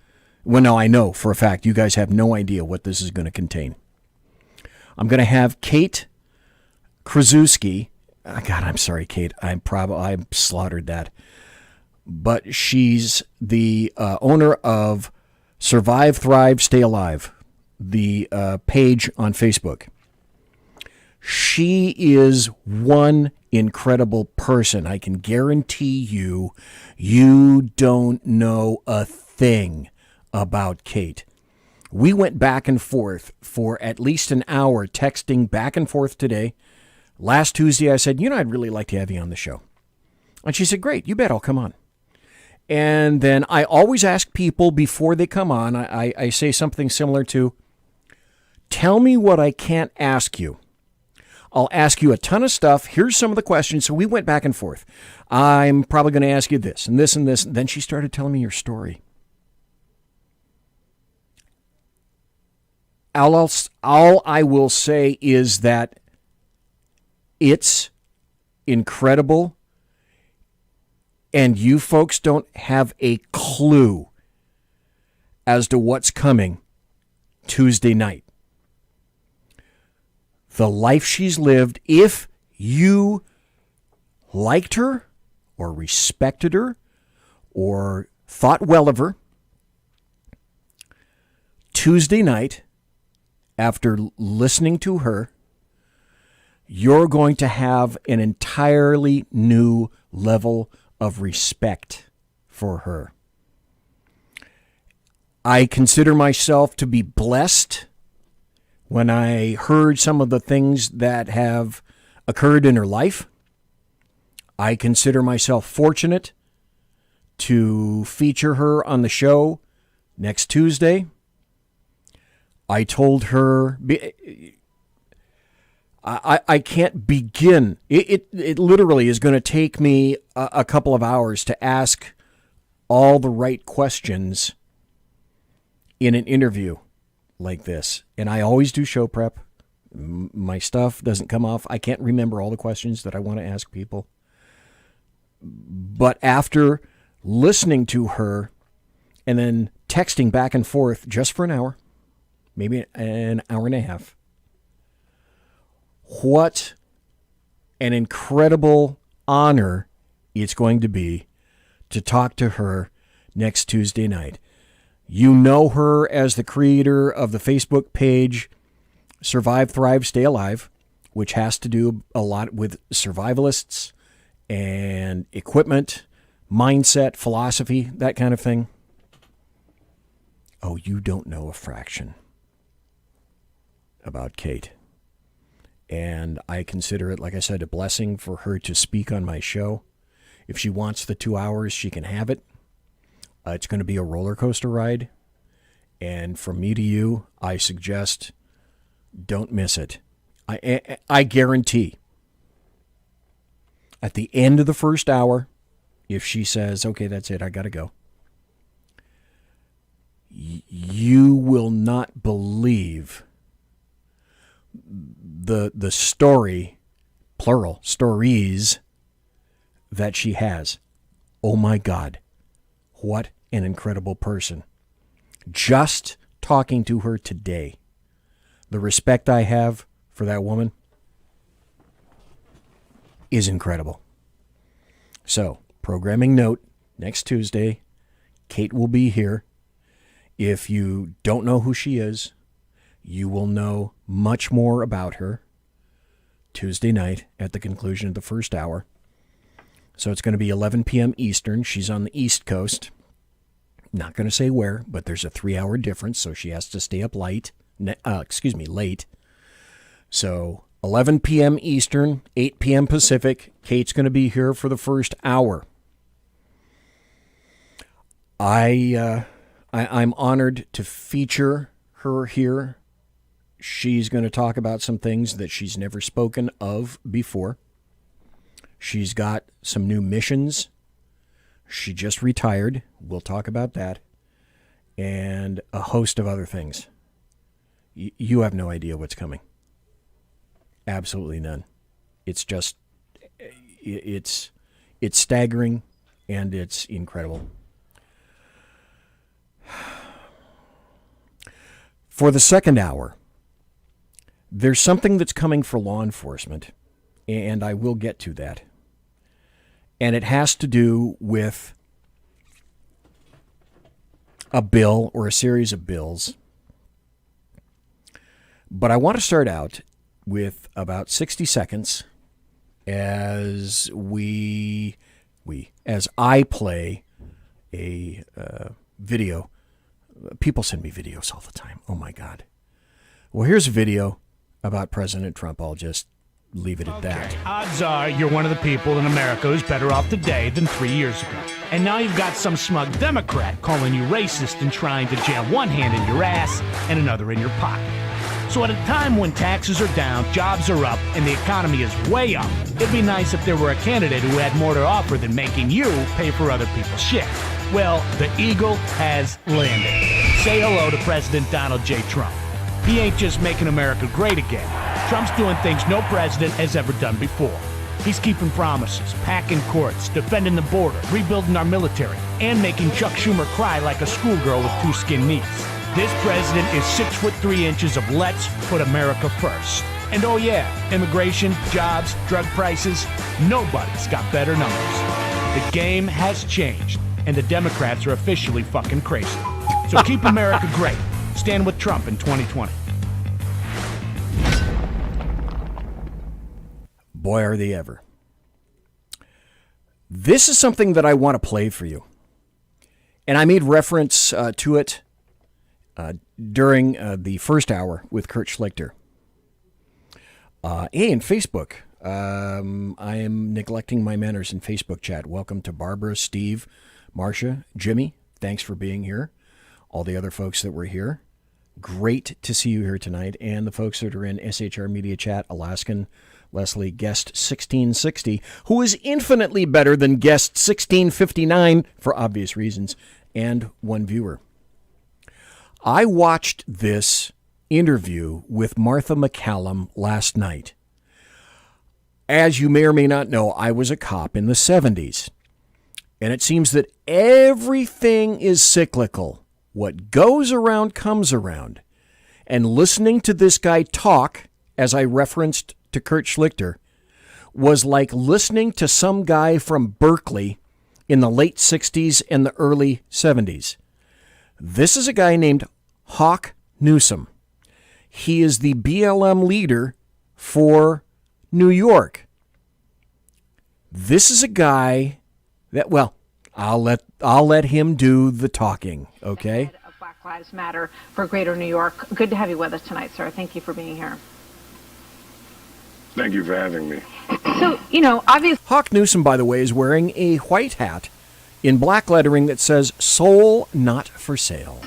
A: Well, no, I know for a fact you guys have no idea what this is going to contain. I'm going to have Kate Krasuski. God, I'm sorry, Kate. I slaughtered that. But she's the owner of Survive, Thrive, Stay Alive, the page on Facebook. She is one incredible person. I can guarantee you don't know a thing about Kate. We went back and forth for at least an hour, texting back and forth today. Last Tuesday, I said, I'd really like to have you on the show. And she said, great, you bet, I'll come on. And then I always ask people before they come on, I say something similar to, tell me what I can't ask you. I'll ask you a ton of stuff. Here's some of the questions. So we went back and forth. I'm probably going to ask you this and this and this. And then she started telling me your story. All I will say is that it's incredible, and you folks don't have a clue as to what's coming Tuesday night. The life she's lived, if you liked her or respected her or thought well of her, Tuesday night after listening to her, you're going to have an entirely new level of respect for her. I consider myself to be blessed when I heard some of the things that have occurred in her life. I consider myself fortunate to feature her on the show next Tuesday. I told her, I can't begin. It literally is going to take me a couple of hours to ask all the right questions in an interview like this. And I always do show prep. My stuff doesn't come off. I can't remember all the questions that I want to ask people. But after listening to her and then texting back and forth just for an hour, maybe an hour and a half, what an incredible honor it's going to be to talk to her next Tuesday night. You know her as the creator of the Facebook page Survive, Thrive, Stay Alive, which has to do a lot with survivalists and equipment, mindset, philosophy, that kind of thing. Oh, you don't know a fraction about Kate. And I consider it, like I said, a blessing for her to speak on my show. If she wants the 2 hours, she can have it. It's going to be a roller coaster ride. And from me to you, I suggest don't miss it. I guarantee at the end of the first hour, if she says, okay, that's it, I got to go, you will not believe the story, plural, stories that she has. Oh my God, what an incredible person. Just talking to her today, the respect I have for that woman is incredible. So, programming note, next Tuesday, Kate will be here. If you don't know who she is, you will know much more about her Tuesday night at the conclusion of the first hour. So it's going to be 11 p.m. Eastern. She's on the East Coast. Not going to say where, but there's a 3-hour difference, so she has to stay up late. So 11 p.m. Eastern, 8 p.m. Pacific. Kate's going to be here for the first hour. I'm honored to feature her here. She's going to talk about some things that she's never spoken of before. She's got some new missions. She just retired. We'll talk about that. And a host of other things. You have no idea what's coming. Absolutely none. It's just, it's staggering and it's incredible. For the second hour, there's something that's coming for law enforcement, and I will get to that. And it has to do with a bill or a series of bills. But I want to start out with about 60 seconds as as I play a video. People send me videos all the time. Oh my God. Well, here's a video about President Trump. I'll just leave it at that.
M: Odds are you're one of the people in America who's better off today than 3 years ago. And now you've got some smug Democrat calling you racist and trying to jam one hand in your ass and another in your pocket. So at a time when taxes are down, jobs are up, and the economy is way up, it'd be nice if there were a candidate who had more to offer than making you pay for other people's shit. Well, the eagle has landed. Say hello to President Donald J. Trump. He ain't just making America great again. Trump's doing things no president has ever done before. He's keeping promises, packing courts, defending the border, rebuilding our military, and making Chuck Schumer cry like a schoolgirl with two skin knees. This president is 6'3" of let's put America first. And oh yeah, immigration, jobs, drug prices, nobody's got better numbers. The game has changed, and the Democrats are officially fucking crazy. So keep America great. Stand with Trump in 2020.
A: Boy, are they ever. This is something that I want to play for you. And I made reference to it during the first hour with Kurt Schlichter. Hey, in Facebook, I am neglecting my manners in Facebook chat. Welcome to Barbara, Steve, Marcia, Jimmy. Thanks for being here. All the other folks that were here. Great to see you here tonight. And the folks that are in SHR Media Chat, Alaskan, Leslie, Guest 1660, who is infinitely better than Guest 1659 for obvious reasons, and one viewer. I watched this interview with Martha McCallum last night. As you may or may not know, I was a cop in the 70s. And it seems that everything is cyclical. What goes around comes around. And listening to this guy talk, as I referenced to Kurt Schlichter, was like listening to some guy from Berkeley in the late 60s and the early 70s. This is a guy named Hawk Newsom. He is the BLM leader for New York. This is a guy that, well, I'll let him do the talking, okay?
N: Black Lives Matter for Greater New York. Good to have you with us tonight, sir. Thank you for being here.
O: Thank you for having me.
N: So, obviously...
A: Hawk Newsom, by the way, is wearing a white hat in black lettering that says, "Soul Not for Sale."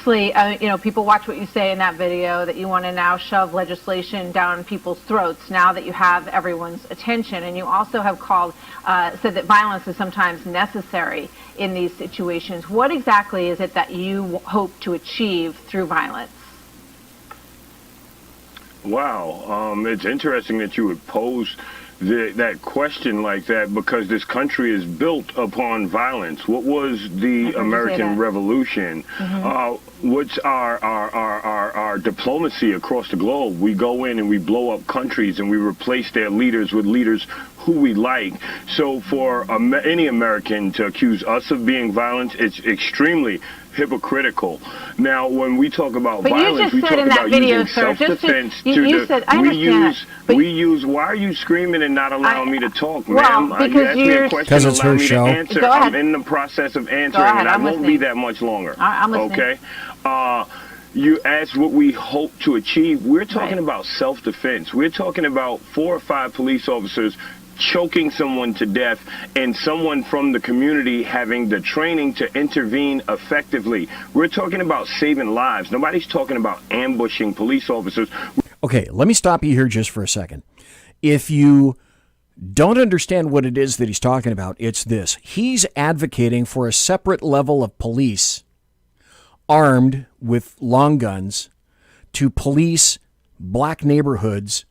N: People watch what you say in that video, that you want to now shove legislation down people's throats now that you have everyone's attention. And you also have said that violence is sometimes necessary in these situations. What exactly is it that you hope to achieve through violence?
O: Wow, it's interesting that you would pose that question like that, because this country is built upon violence. What was the American Revolution? What's our diplomacy across the globe? We go in and we blow up countries and we replace their leaders with leaders who we like. So for any American to accuse us of being violent, it's extremely hypocritical. Now, when we talk about violence, we talk about using self-defense. Why are you screaming and not allowing me to talk, ma'am? You asked me a question and allow me to answer. I'm in the process of answering, and I won't be that much longer.
N: I'm listening.
O: Okay? You asked what we hope to achieve. We're talking about self-defense. We're talking about 4 or 5 police officers choking someone to death and someone from the community having the training to intervene effectively. We're talking about saving lives. Nobody's talking about ambushing police officers.
A: Okay, let me stop you here just for a second. If you don't understand what it is that he's talking about, it's this. He's advocating for a separate level of police armed with long guns to police black neighborhoods,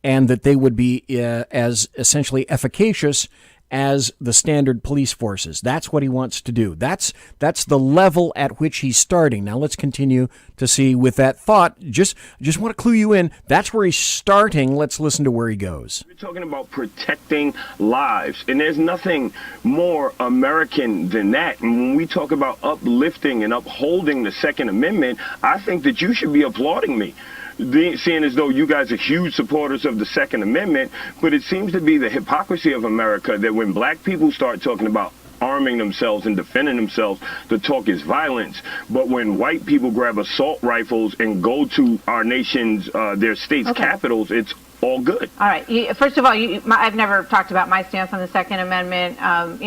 A: and that they would be as essentially efficacious as the standard police forces. That's what he wants to do. That's the level at which he's starting. Now let's continue to see with that thought. Just want to clue you in. That's where he's starting. Let's listen to where he goes.
O: We're talking about protecting lives, and there's nothing more American than that. And when we talk about uplifting and upholding the Second Amendment, I think that you should be applauding me. Seeing as though you guys are huge supporters of the Second Amendment, but it seems to be the hypocrisy of America that when black people start talking about arming themselves and defending themselves, the talk is violence. But when white people grab assault rifles and go to our nation's, their state's capitals, it's all good.
N: All right. First of all, I've never talked about my stance on the Second Amendment. I'm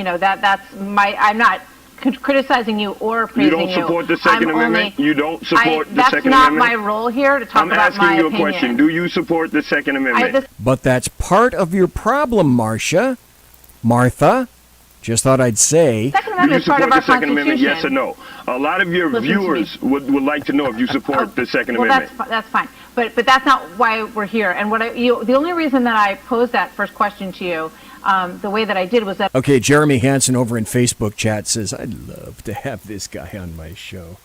N: not criticizing you or praising you.
O: You don't support the Second Amendment? You don't support the Second Amendment?
N: That's not my role here to talk about my opinion.
O: I'm asking you a question. Do you support the Second Amendment?
A: But that's part of your problem, Martha. Just thought I'd say.
N: Second Amendment is part of our Constitution.
O: Second Amendment, yes or no? A lot of your viewers would like to know if you support the Second Amendment.
N: That's fine. But that's not why we're here. And the only reason that I posed that first question to you, the way that I did was that...
A: Okay, Jeremy Hansen over in Facebook chat says, I'd love to have this guy on my show.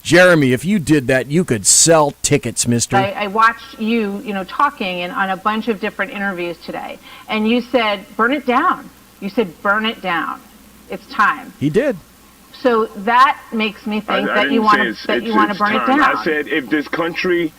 A: Jeremy, if you did that, you could sell tickets, mister.
N: I watched you, talking on a bunch of different interviews today, and you said, burn it down. You said, burn it down. It's time.
A: He did.
N: So that makes me think that you want to burn it down.
O: I said if this country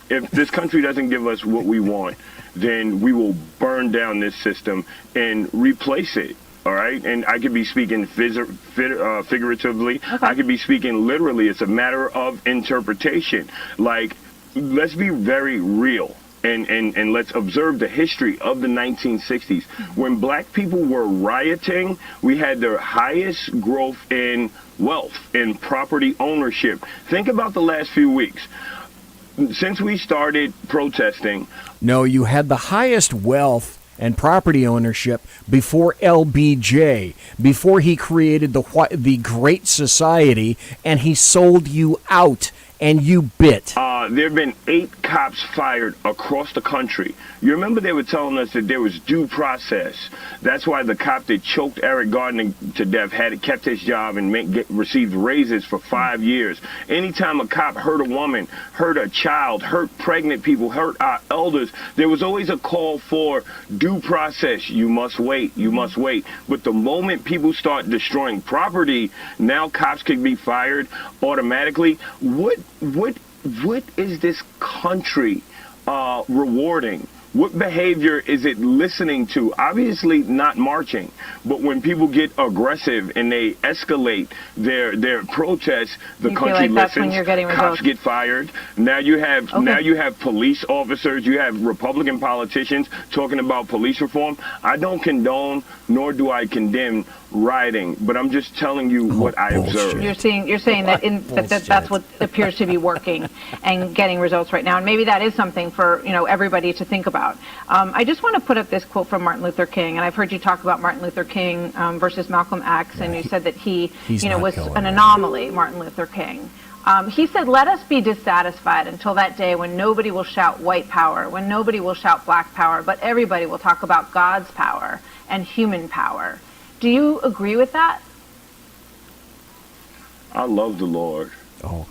O: doesn't give us what we want, then we will burn down this system and replace it. All right, and I could be speaking figuratively. Okay. I could be speaking literally. It's a matter of interpretation. Like, let's be very real. And let's observe the history of the 1960s. When black people were rioting, we had the highest growth in wealth and property ownership. Think about the last few weeks. Since we started protesting.
A: No, you had the highest wealth and property ownership before LBJ, before he created the Great Society, and he sold you out. And you bit.
O: There have been 8 cops fired across the country. You remember they were telling us that there was due process. That's why the cop that choked Eric Gardner to death kept his job and received raises for 5 years. Anytime a cop hurt a woman, hurt a child, hurt pregnant people, hurt our elders, there was always a call for due process. You must wait. You must wait. But the moment people start destroying property, now cops can be fired automatically. What is this country rewarding? What behavior is it listening to? Obviously not marching, but when people get aggressive and they escalate their protests, the country listens. Cops get fired. Now you have police officers. You have Republican politicians talking about police reform. I don't condone nor do I condemn rioting, but I'm just telling you what I observed.
N: You're saying that that's what appears to be working and getting results right now, and maybe that is something for everybody to think about. I just want to put up this quote from Martin Luther King, and I've heard you talk about Martin Luther King versus Malcolm X, and you said that he was an anomaly, Martin Luther King. He said, "Let us be dissatisfied until that day when nobody will shout white power, when nobody will shout black power, but everybody will talk about God's power and human power." Do you agree with that?
O: I love the Lord.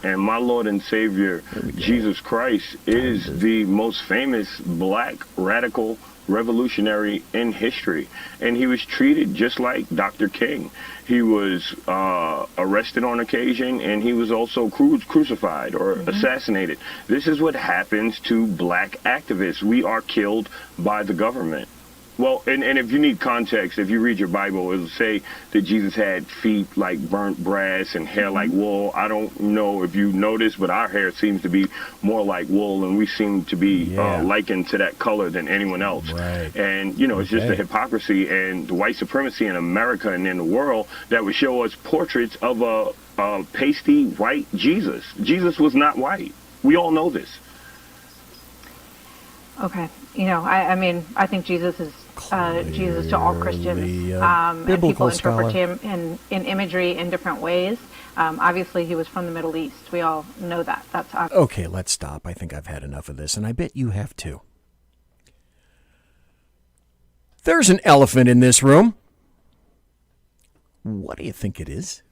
O: And my Lord and Savior, Jesus Christ, is the most famous black radical revolutionary in history. And he was treated just like Dr. King. He was arrested on occasion, and he was also crucified or assassinated. This is what happens to black activists. We are killed by the government. Well, and if you need context, if you read your Bible, it'll say that Jesus had feet like burnt brass and hair like wool. I don't know if you noticed, but our hair seems to be more like wool, and we seem to be likened to that color than anyone else. Right. And, it's just the hypocrisy and the white supremacy in America and in the world that would show us portraits of a pasty white Jesus. Jesus was not white. We all know this.
N: Okay. I think Jesus is Jesus to all Christians, and people interpret him in imagery in different ways. Obviously, he was from the Middle East. We all know that. That's obvious.
A: Okay, let's stop. I think I've had enough of this, and I bet you have too. There's an elephant in this room. What do you think it is?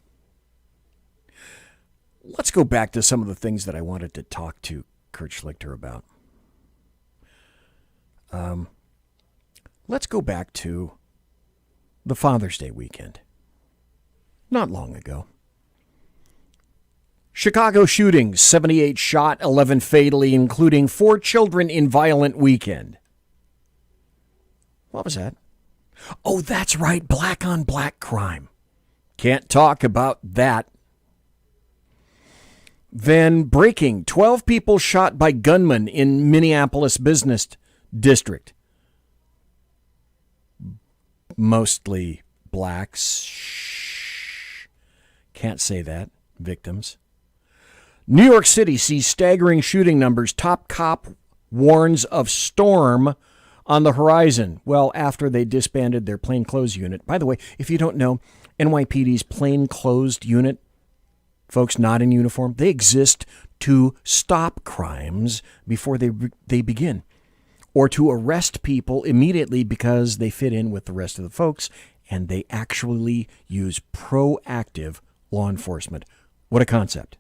A: Let's go back to some of the things that I wanted to talk to Kurt Schlichter about. Let's go back to the Father's Day weekend. Not long ago. Chicago shootings, 78 shot, 11 fatally, including 4 children in violent weekend. What was that? Oh, that's right, black on black crime. Can't talk about that. Then breaking, 12 people shot by gunmen in Minneapolis business district. Mostly blacks. Can't say that. Victims. New York City sees staggering shooting numbers. Top cop warns of storm on the horizon. Well, after they disbanded their plainclothes unit. By the way, if you don't know, NYPD's plainclothes unit, folks not in uniform, they exist to stop crimes before they begin, or to arrest people immediately because they fit in with the rest of the folks, and they actually use proactive law enforcement. What a concept.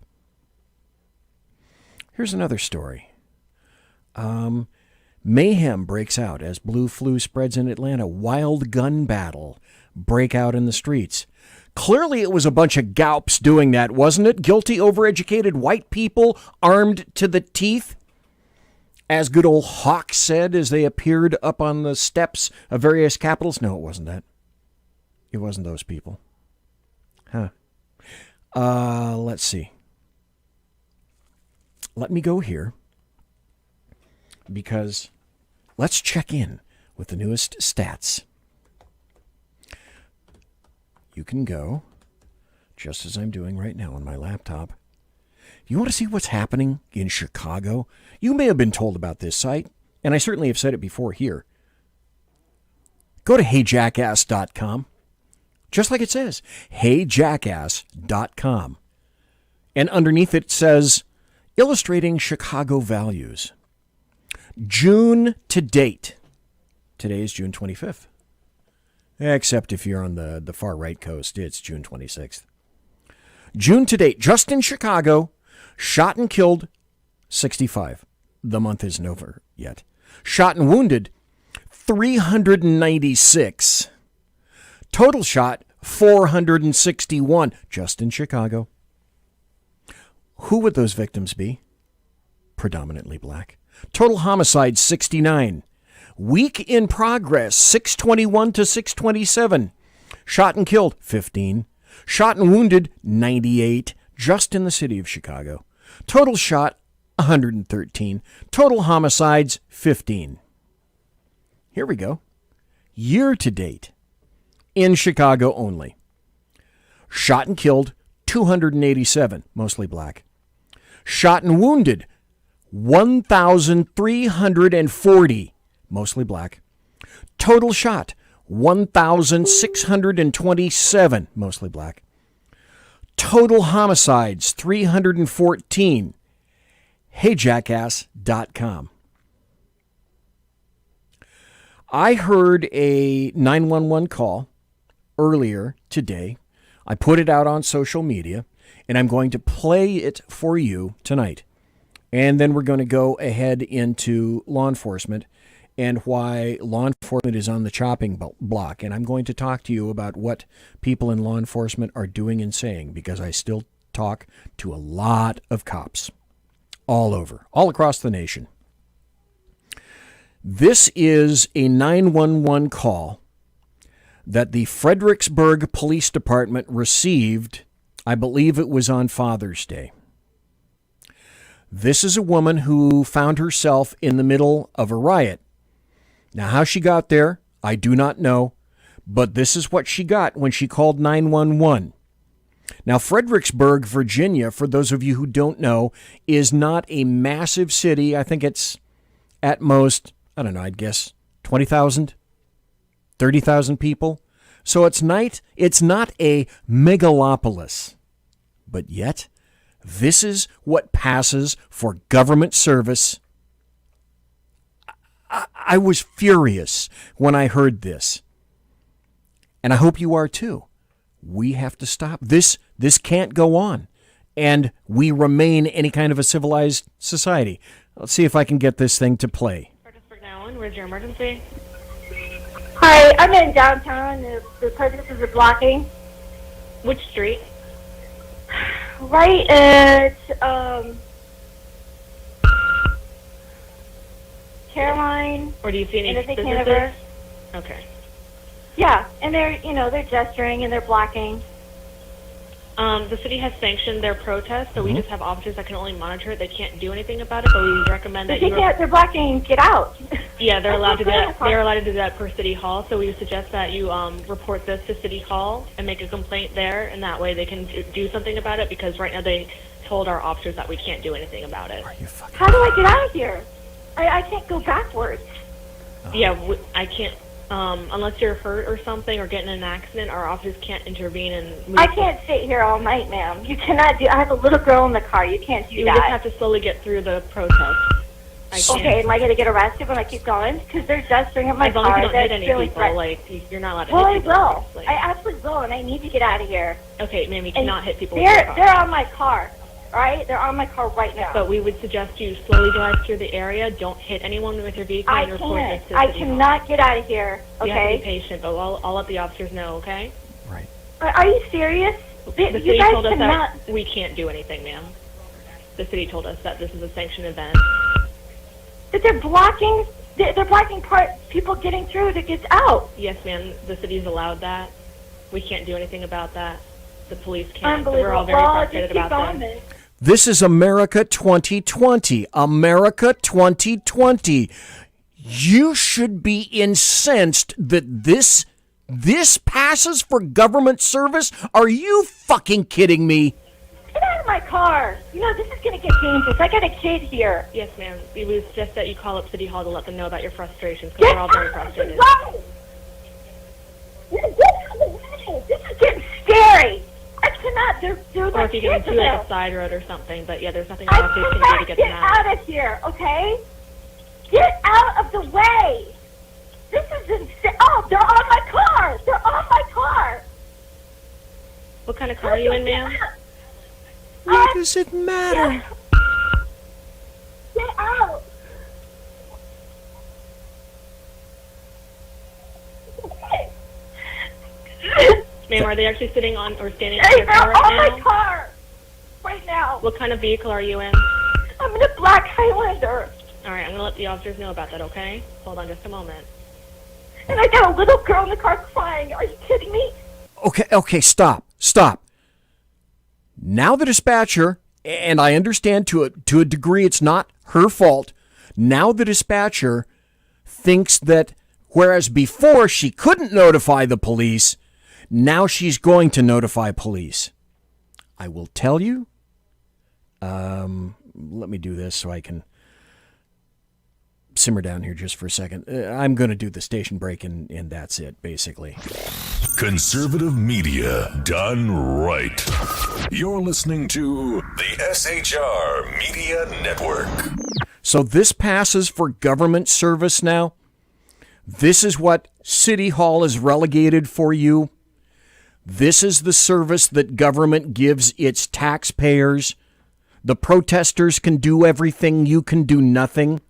A: Here's another story. Mayhem breaks out as blue flu spreads in Atlanta. Wild gun battle break out in the streets. Clearly it was a bunch of gaups doing that, wasn't it? Guilty, overeducated white people armed to the teeth. As good old Hawk said as they appeared up on the steps of various capitals. No, it wasn't that. It wasn't those people. Huh. Let's see. Let me go here because let's check in with the newest stats. You can go, just as I'm doing right now on my laptop. You want to see what's happening in Chicago? You may have been told about this site, and I certainly have said it before here. Go to heyjackass.com, just like it says, heyjackass.com. And underneath it says, illustrating Chicago values. June to date. Today is June 25th. Except if you're on the far right coast, it's June 26th. June to date, just in Chicago, shot and killed, 65. The month isn't over yet. Shot and wounded, 396. Total shot, 461, just in Chicago. Who would those victims be? Predominantly black. Total homicide, 69. Week in progress, 621 to 627. Shot and killed, 15. Shot and wounded, 98, just in the city of Chicago. Total shot, 113. Total homicides, 15. Here we go. Year to date, in Chicago only. Shot and killed, 287, mostly black. Shot and wounded, 1,340. Mostly black. Total shot, 1,627, mostly black. Total homicides, 314. heyjackass.com. I heard a 911 call earlier today. I put it out on social media, and I'm going to play it for you tonight. And then we're going to go ahead into law enforcement and why law enforcement is on the chopping block. And I'm going to talk to you about what people in law enforcement are doing and saying, because I still talk to a lot of cops all over, all across the nation. This is a 911 call that the Fredericksburg Police Department received. I believe it was on Father's Day. This is a woman who found herself in the middle of a riot. Now, how she got there, I do not know, but this is what she got when she called 911. Now, Fredericksburg, Virginia, for those of you who don't know, is not a massive city. I think it's at most, I don't know, I'd guess 20,000, 30,000 people. So it's not a megalopolis. But yet, this is what passes for government service. I was furious when I heard this. And I hope you are too. We have to stop. This can't go on. And we remain any kind of a civilized society. Let's see if I can get this thing to play.
P: Where's your emergency?
Q: Hi, I'm in downtown. The protesters are blocking.
P: Which street?
Q: Right at Caroline.
P: Or do you see any businesses?
Q: Hanover.
P: Okay.
Q: Yeah, and they're gesturing and they're blocking.
P: The city has sanctioned their protest, so we just have officers that can only monitor it. They can't do anything about it, but we recommend that
Q: they're blocking. Get out.
P: Yeah, they're allowed to do that. They're allowed to do that per City Hall. So we suggest that you report this to City Hall and make a complaint there, and that way they can do something about it. Because right now they told our officers that we can't do anything about it.
Q: How do I get out of here? I can't go backwards.
P: Yeah, I can't. Unless you're hurt or something or getting in an accident, our officers can't intervene and move.
Q: I can't sit here all night, ma'am. You cannot do. I have a little girl in the car. You can't do that.
P: You just have to slowly get through the protest.
Q: Okay, am I going to get arrested when I keep going? Because they're gesturing at my car.
P: As long as you don't hit any
Q: really
P: people, you're not allowed to
Q: well,
P: hit people.
Q: Well, I will. I absolutely will, and I need to get out of here.
P: Okay, ma'am, you cannot hit people
Q: They're
P: with your car.
Q: on my car. all right? They're on my car right now.
P: But we would suggest you slowly drive through the area. Don't hit anyone with your vehicle and report this to
Q: I
P: City
Q: cannot
P: Hall.
Q: get out of here,
P: You have to
Q: okay?
P: be patient, but I'll let the officers know, okay?
Q: Are you serious?
P: The
Q: You
P: city
Q: guys
P: told us
Q: cannot...
P: that we can't do anything, ma'am. The city told us that this is a sanctioned event.
Q: That they're blocking people getting through to get out.
P: Yes, ma'am. The city's allowed that. We can't do anything about that. The police can't. So
Q: Unbelievable.
P: we're all very
Q: Well,
P: frustrated
Q: just keep
P: about
Q: going,
P: this.
Q: then.
A: This is America 2020. America 2020. You should be incensed that this passes for government service? Are you fucking kidding me?
Q: Get out of my car. You know, this is going to get dangerous. I got a kid here.
P: Yes, ma'am. We would suggest that you call up City Hall to let them know about your frustrations, because we're all very frustrated.
Q: Get out of the way. This is getting scary. I cannot do
P: Or
Q: like
P: if you get
Q: kids
P: into like
Q: about.
P: a side road or something, but yeah, there's nothing
Q: I
P: officers can do to
Q: cannot
P: get
Q: get
P: them out.
Q: out of here, okay? Get out of the way. This is insane. Oh, they're on my car. They're on my car.
P: What kind of car are you in, ma'am?
A: What does it matter?
Q: Get out.
P: Ma'am, are they actually sitting on or standing
Q: Hey,
P: on your car
Q: they're on
P: right
Q: my
P: now?
Q: car right now.
P: What kind of vehicle are you in?
Q: I'm in a black Highlander,
P: All right, I'm going to let the officers know about that, okay? Hold on just a moment.
Q: and I got a little girl in the car crying. Are you kidding me?
A: Okay, stop. Now the dispatcher, and I understand to a degree it's not her fault, now the dispatcher thinks that whereas before she couldn't notify the police, now she's going to notify police. I will tell you, let me do this so I can simmer down here just for a second. I'm going to do the station break and that's it, basically.
L: Conservative media done right. You're listening to the SHR Media Network.
A: So this passes for government service now? This is what City Hall is relegated for you? This is the service that government gives its taxpayers? The protesters can do everything, you can do nothing?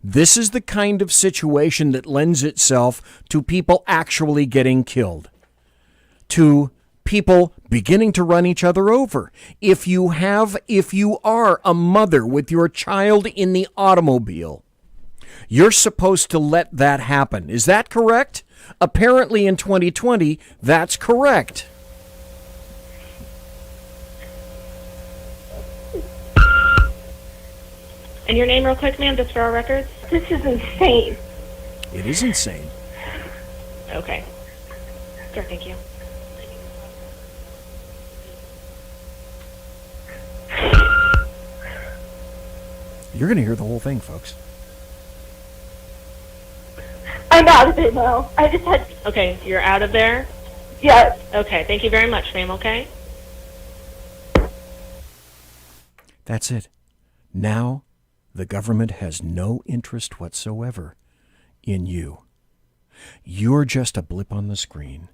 A: This is the kind of situation that lends itself to people actually getting killed, to people beginning to run each other over. If you are a mother with your child in the automobile, you're supposed to let that happen. Is that correct? Apparently in 2020, that's correct.
P: And your name real quick, ma'am, just for our records?
Q: This is insane.
A: It is insane.
P: Okay. Sure, thank you.
A: You're going to hear the whole thing, folks.
Q: I'm out of it now. I just had...
P: Okay, you're out of there?
Q: Yes.
P: Okay, thank you very much, ma'am, okay?
A: That's it. Now, the government has no interest whatsoever in you. You're just a blip on the screen.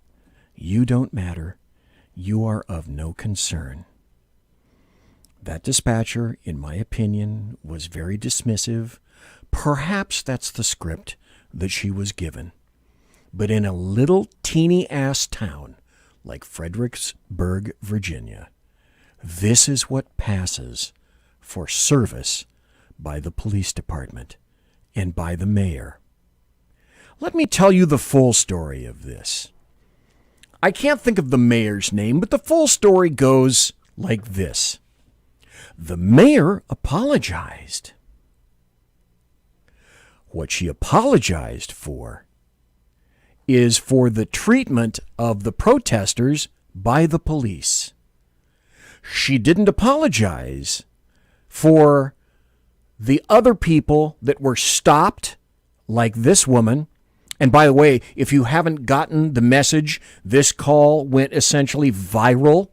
A: You don't matter. You are of no concern. That dispatcher, in my opinion, was very dismissive. Perhaps that's the script that she was given. But in a little teeny-ass town like Fredericksburg, Virginia, this is what passes for service by the police department and by the mayor. Let me tell you the full story of this. I can't think of the mayor's name, but the full story goes like this. The mayor apologized. What she apologized for is for the treatment of the protesters by the police. She didn't apologize for the other people that were stopped, like this woman. And by the way, if you haven't gotten the message, this call went essentially viral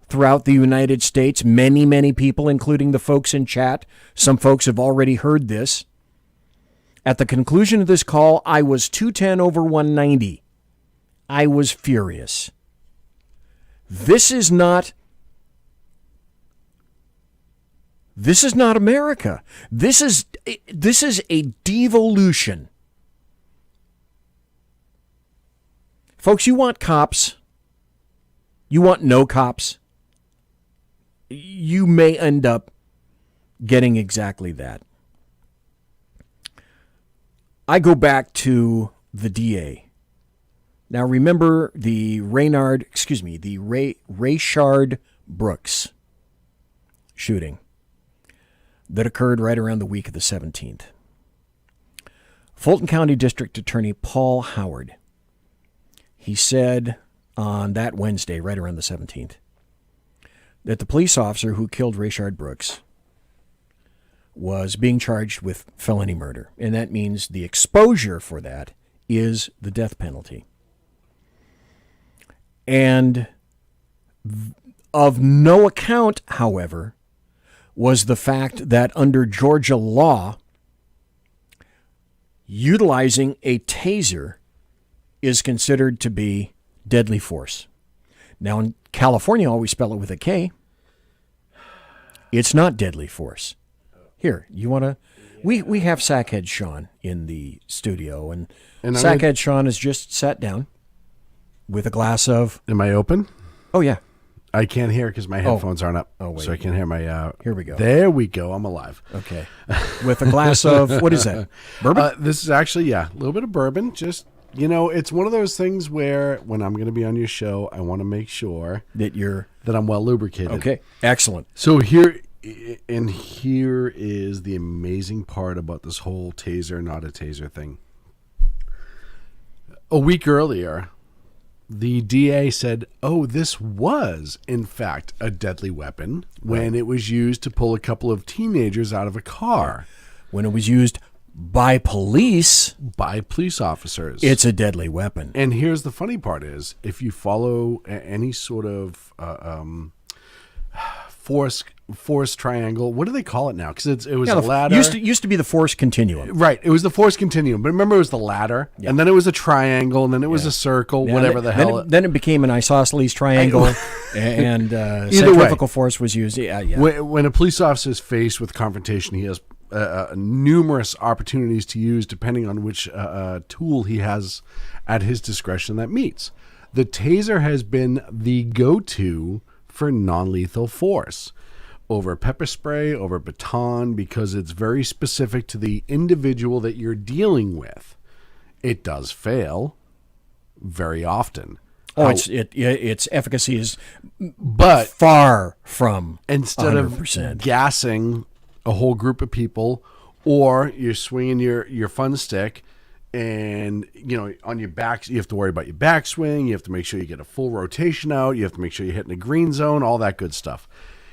A: throughout the United States. Many, many people, including the folks in chat, some folks have already heard this. At the conclusion of this call, I was 210 over 190. I was furious. This is not This is not America. This is a devolution. Folks, you want cops? You want no cops? You may end up getting exactly that. I go back to the DA. Now remember the Rayshard Brooks shooting that occurred right around the week of the 17th. Fulton County District Attorney Paul Howard, he said on that Wednesday, right around the 17th, that the police officer who killed Rayshard Brooks was being charged with felony murder. And that means the exposure for that is the death penalty. And of no account, however, was the fact that under Georgia law, utilizing a taser is considered to be deadly force. Now, in California, always spell it with a K. It's not deadly force. Here, you want to... We have Sackhead Sean in the studio, and Sackhead Sean has just sat down with a glass of...
R: Am I open?
A: Oh, yeah.
R: I can't hear because my headphones aren't up.
A: Oh, wait.
R: So I can't hear my...
A: Here we go.
R: There we go. I'm alive.
A: Okay. With a glass of... What is that? Bourbon?
R: This is actually, a little bit of bourbon. Just, it's one of those things where when I'm going to be on your show, I want to make sure...
A: That
R: I'm well lubricated.
A: Okay. Excellent.
R: So here is the amazing part about this whole taser, not a taser thing. A week earlier, the DA said, this was, in fact, a deadly weapon when it was used to pull a couple of teenagers out of a car.
A: When it was used by police.
R: By police officers.
A: It's a deadly weapon.
R: And here's the funny part is, if you follow any sort of force triangle, what do they call it now? Because it was a ladder.
A: Used to be the force continuum.
R: Right, it was the force continuum. But remember, it was the ladder, and then it was a triangle, and then it was a circle, whatever the hell.
A: Then it became an isosceles triangle, and centrifugal force was used. Yeah.
R: When a police officer is faced with confrontation, he has numerous opportunities to use depending on which tool he has at his discretion that meets. The taser has been the go-to for non-lethal force over pepper spray, over baton, because it's very specific to the individual that you're dealing with. It does fail very often.
A: Its efficacy is far from 100%.
R: Instead of gassing a whole group of people, or you're swinging your fun stick, and on your back, you have to worry about your backswing. You have to make sure you get a full rotation out. You have to make sure you're hitting a green zone, all that good stuff.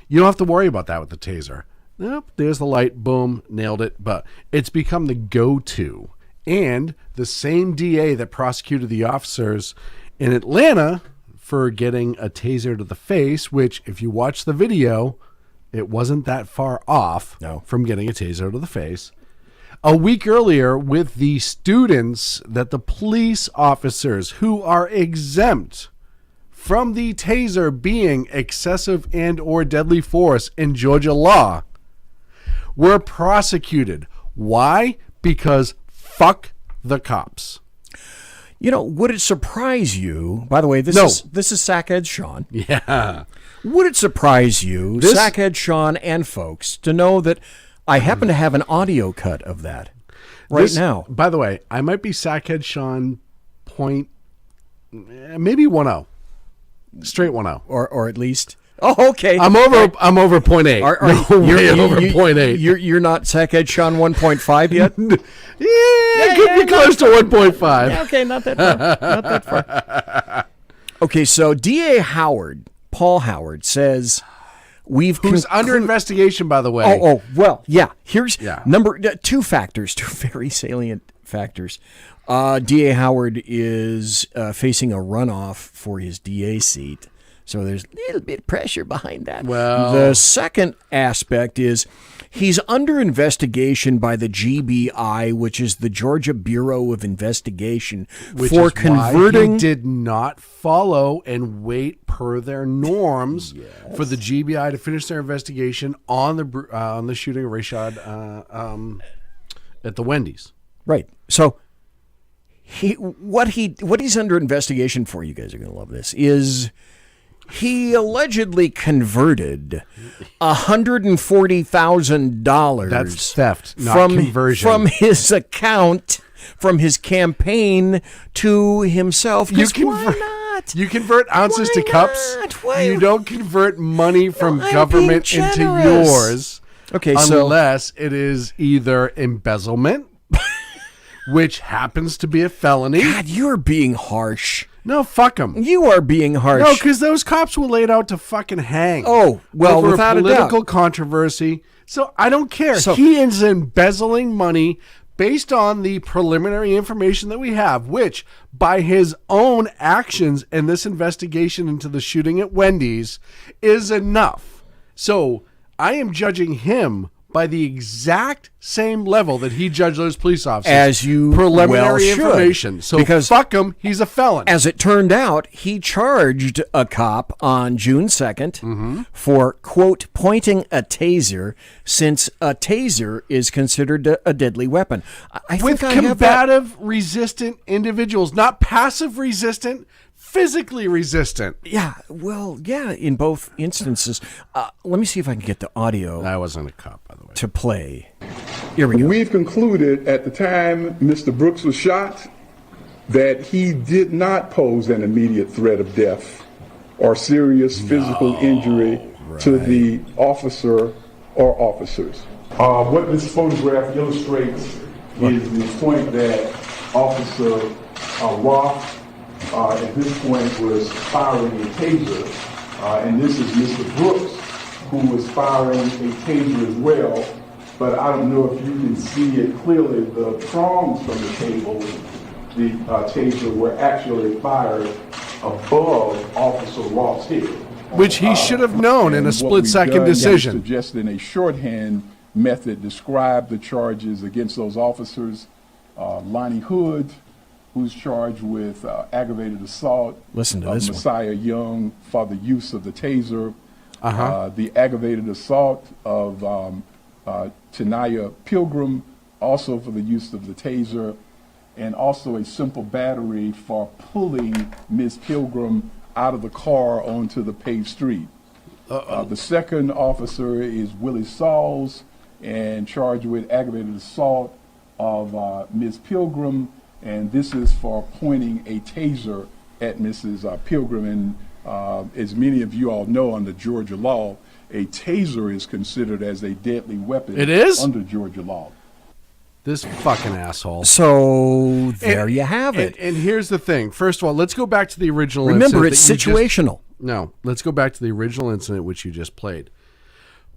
R: You don't have to worry about that with the taser. Nope, there's the light, boom, nailed it. But it's become the go-to. And the same DA that prosecuted the officers in Atlanta for getting a taser to the face, which if you watch the video, it wasn't that far off from getting a taser to the face. A week earlier, with the students that the police officers who are exempt from the taser being excessive and or deadly force in Georgia law were prosecuted. Why? Because fuck the cops.
A: Would it surprise you, by the way, this is Sackhead Sean.
R: Yeah.
A: Would it surprise you, Sackhead Sean and folks, to know that I happen to have an audio cut of that now?
R: By the way, I might be Sackhead Sean maybe 1-0. Straight 1-0.
A: Or at least... Oh, okay.
R: I'm over 0.8. You're over 0.8.
A: You're not Sackhead Sean 1.5 yet?
R: Could be close to 1.5.
A: Yeah, okay, not that far. Okay, so DA Howard, Paul Howard, says...
R: Who's under investigation, by the way.
A: Well, yeah. Here's two factors, two very salient factors. DA Howard is facing a runoff for his DA seat So there's a little bit of pressure behind that.
R: Well,
A: the second aspect is he's under investigation by the GBI, which is the Georgia Bureau of Investigation, for converting.
R: Why he did not follow and wait per their norms for the GBI to finish their investigation on the shooting of Rashad at the Wendy's.
A: Right. So what he's under investigation for, you guys are going to love this, is he allegedly converted $140,000.
R: That's theft, not conversion.
A: From his account, from his campaign to himself. Why not?
R: You convert ounces to cups. You don't convert money from government into yours.
A: Okay,
R: unless it is either embezzlement, which happens to be a felony.
A: God, you're being harsh.
R: No, fuck them.
A: You are being harsh.
R: No, because those cops were laid out to fucking hang.
A: Oh, well,
R: over
A: without
R: a
A: a doubt.
R: political controversy. So I don't care.
A: So,
R: he is embezzling money based on the preliminary information that we have, which, by his own actions in this investigation into the shooting at Wendy's, is enough. So I am judging him by the exact same level that he judged those police officers.
A: As you
R: preliminary
A: well should.
R: information. So
A: because
R: fuck him, he's a felon.
A: As it turned out, he charged a cop on June 2nd for, quote, pointing a taser, since a taser is considered a deadly weapon.
R: With combative resistant individuals, not passive resistant, physically resistant.
A: Yeah, well, yeah, in both instances. Let me see if I can get the audio.
R: I wasn't a cop, by the way.
A: To play. Here we go.
S: We've concluded at the time Mr. Brooks was shot that he did not pose an immediate threat of death or serious physical injury to the officer or officers. What this photograph illustrates is the point that Officer Roth at this point was firing a taser, and this is Mr. Brooks, who was firing a taser as well, but I don't know if you can see it clearly. The prongs from the taser were actually fired above Officer Roth's head.
R: Which he should have known in a split-second decision.
S: Suggesting a shorthand method described the charges against those officers. Lonnie Hood, who's charged with aggravated assault.
A: Listen to this
S: Messiah Young for the use of the taser. The aggravated assault of Tanaya Pilgrim, also for the use of the taser, and also a simple battery for pulling Ms. Pilgrim out of the car onto the paved street. The second officer is Willie Sauls, and charged with aggravated assault of Ms. Pilgrim, and this is for pointing a taser at Mrs. Pilgrim. And as many of you all know, under Georgia law, a taser is considered as a deadly weapon.
R: It is?
S: Under Georgia law.
R: This fucking asshole.
A: So there you have it.
R: And here's the thing. First of all, let's go back to the original
A: Remember,
R: incident.
A: it's situational.
R: No, let's go back to the original incident which you just played.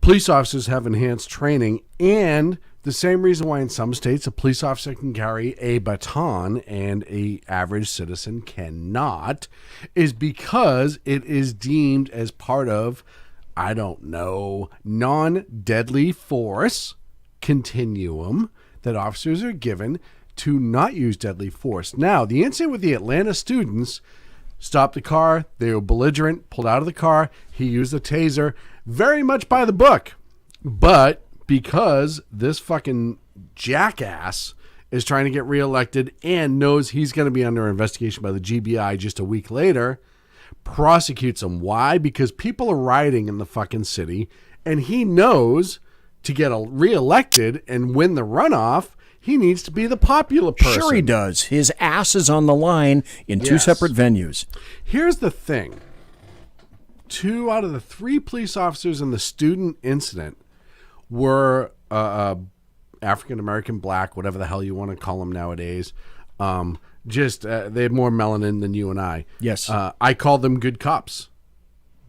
R: Police officers have enhanced training, and the same reason why in some states a police officer can carry a baton and an average citizen cannot is because it is deemed as part of, I don't know, non-deadly force continuum that officers are given to not use deadly force. Now, the incident with the Atlanta students, stopped the car, they were belligerent, pulled out of the car, he used the taser, very much by the book. But because this fucking jackass is trying to get reelected and knows he's going to be under investigation by the GBI just a week later, prosecutes him. Why? Because people are rioting in the fucking city, and he knows to get reelected and win the runoff, he needs to be the popular person.
A: Sure he does. His ass is on the line in two separate venues.
R: Here's the thing. 2 out of the 3 police officers in the student incident were African-American, black, whatever the hell you want to call them nowadays. They had more melanin than you and I.
A: Yes.
R: I call them good cops.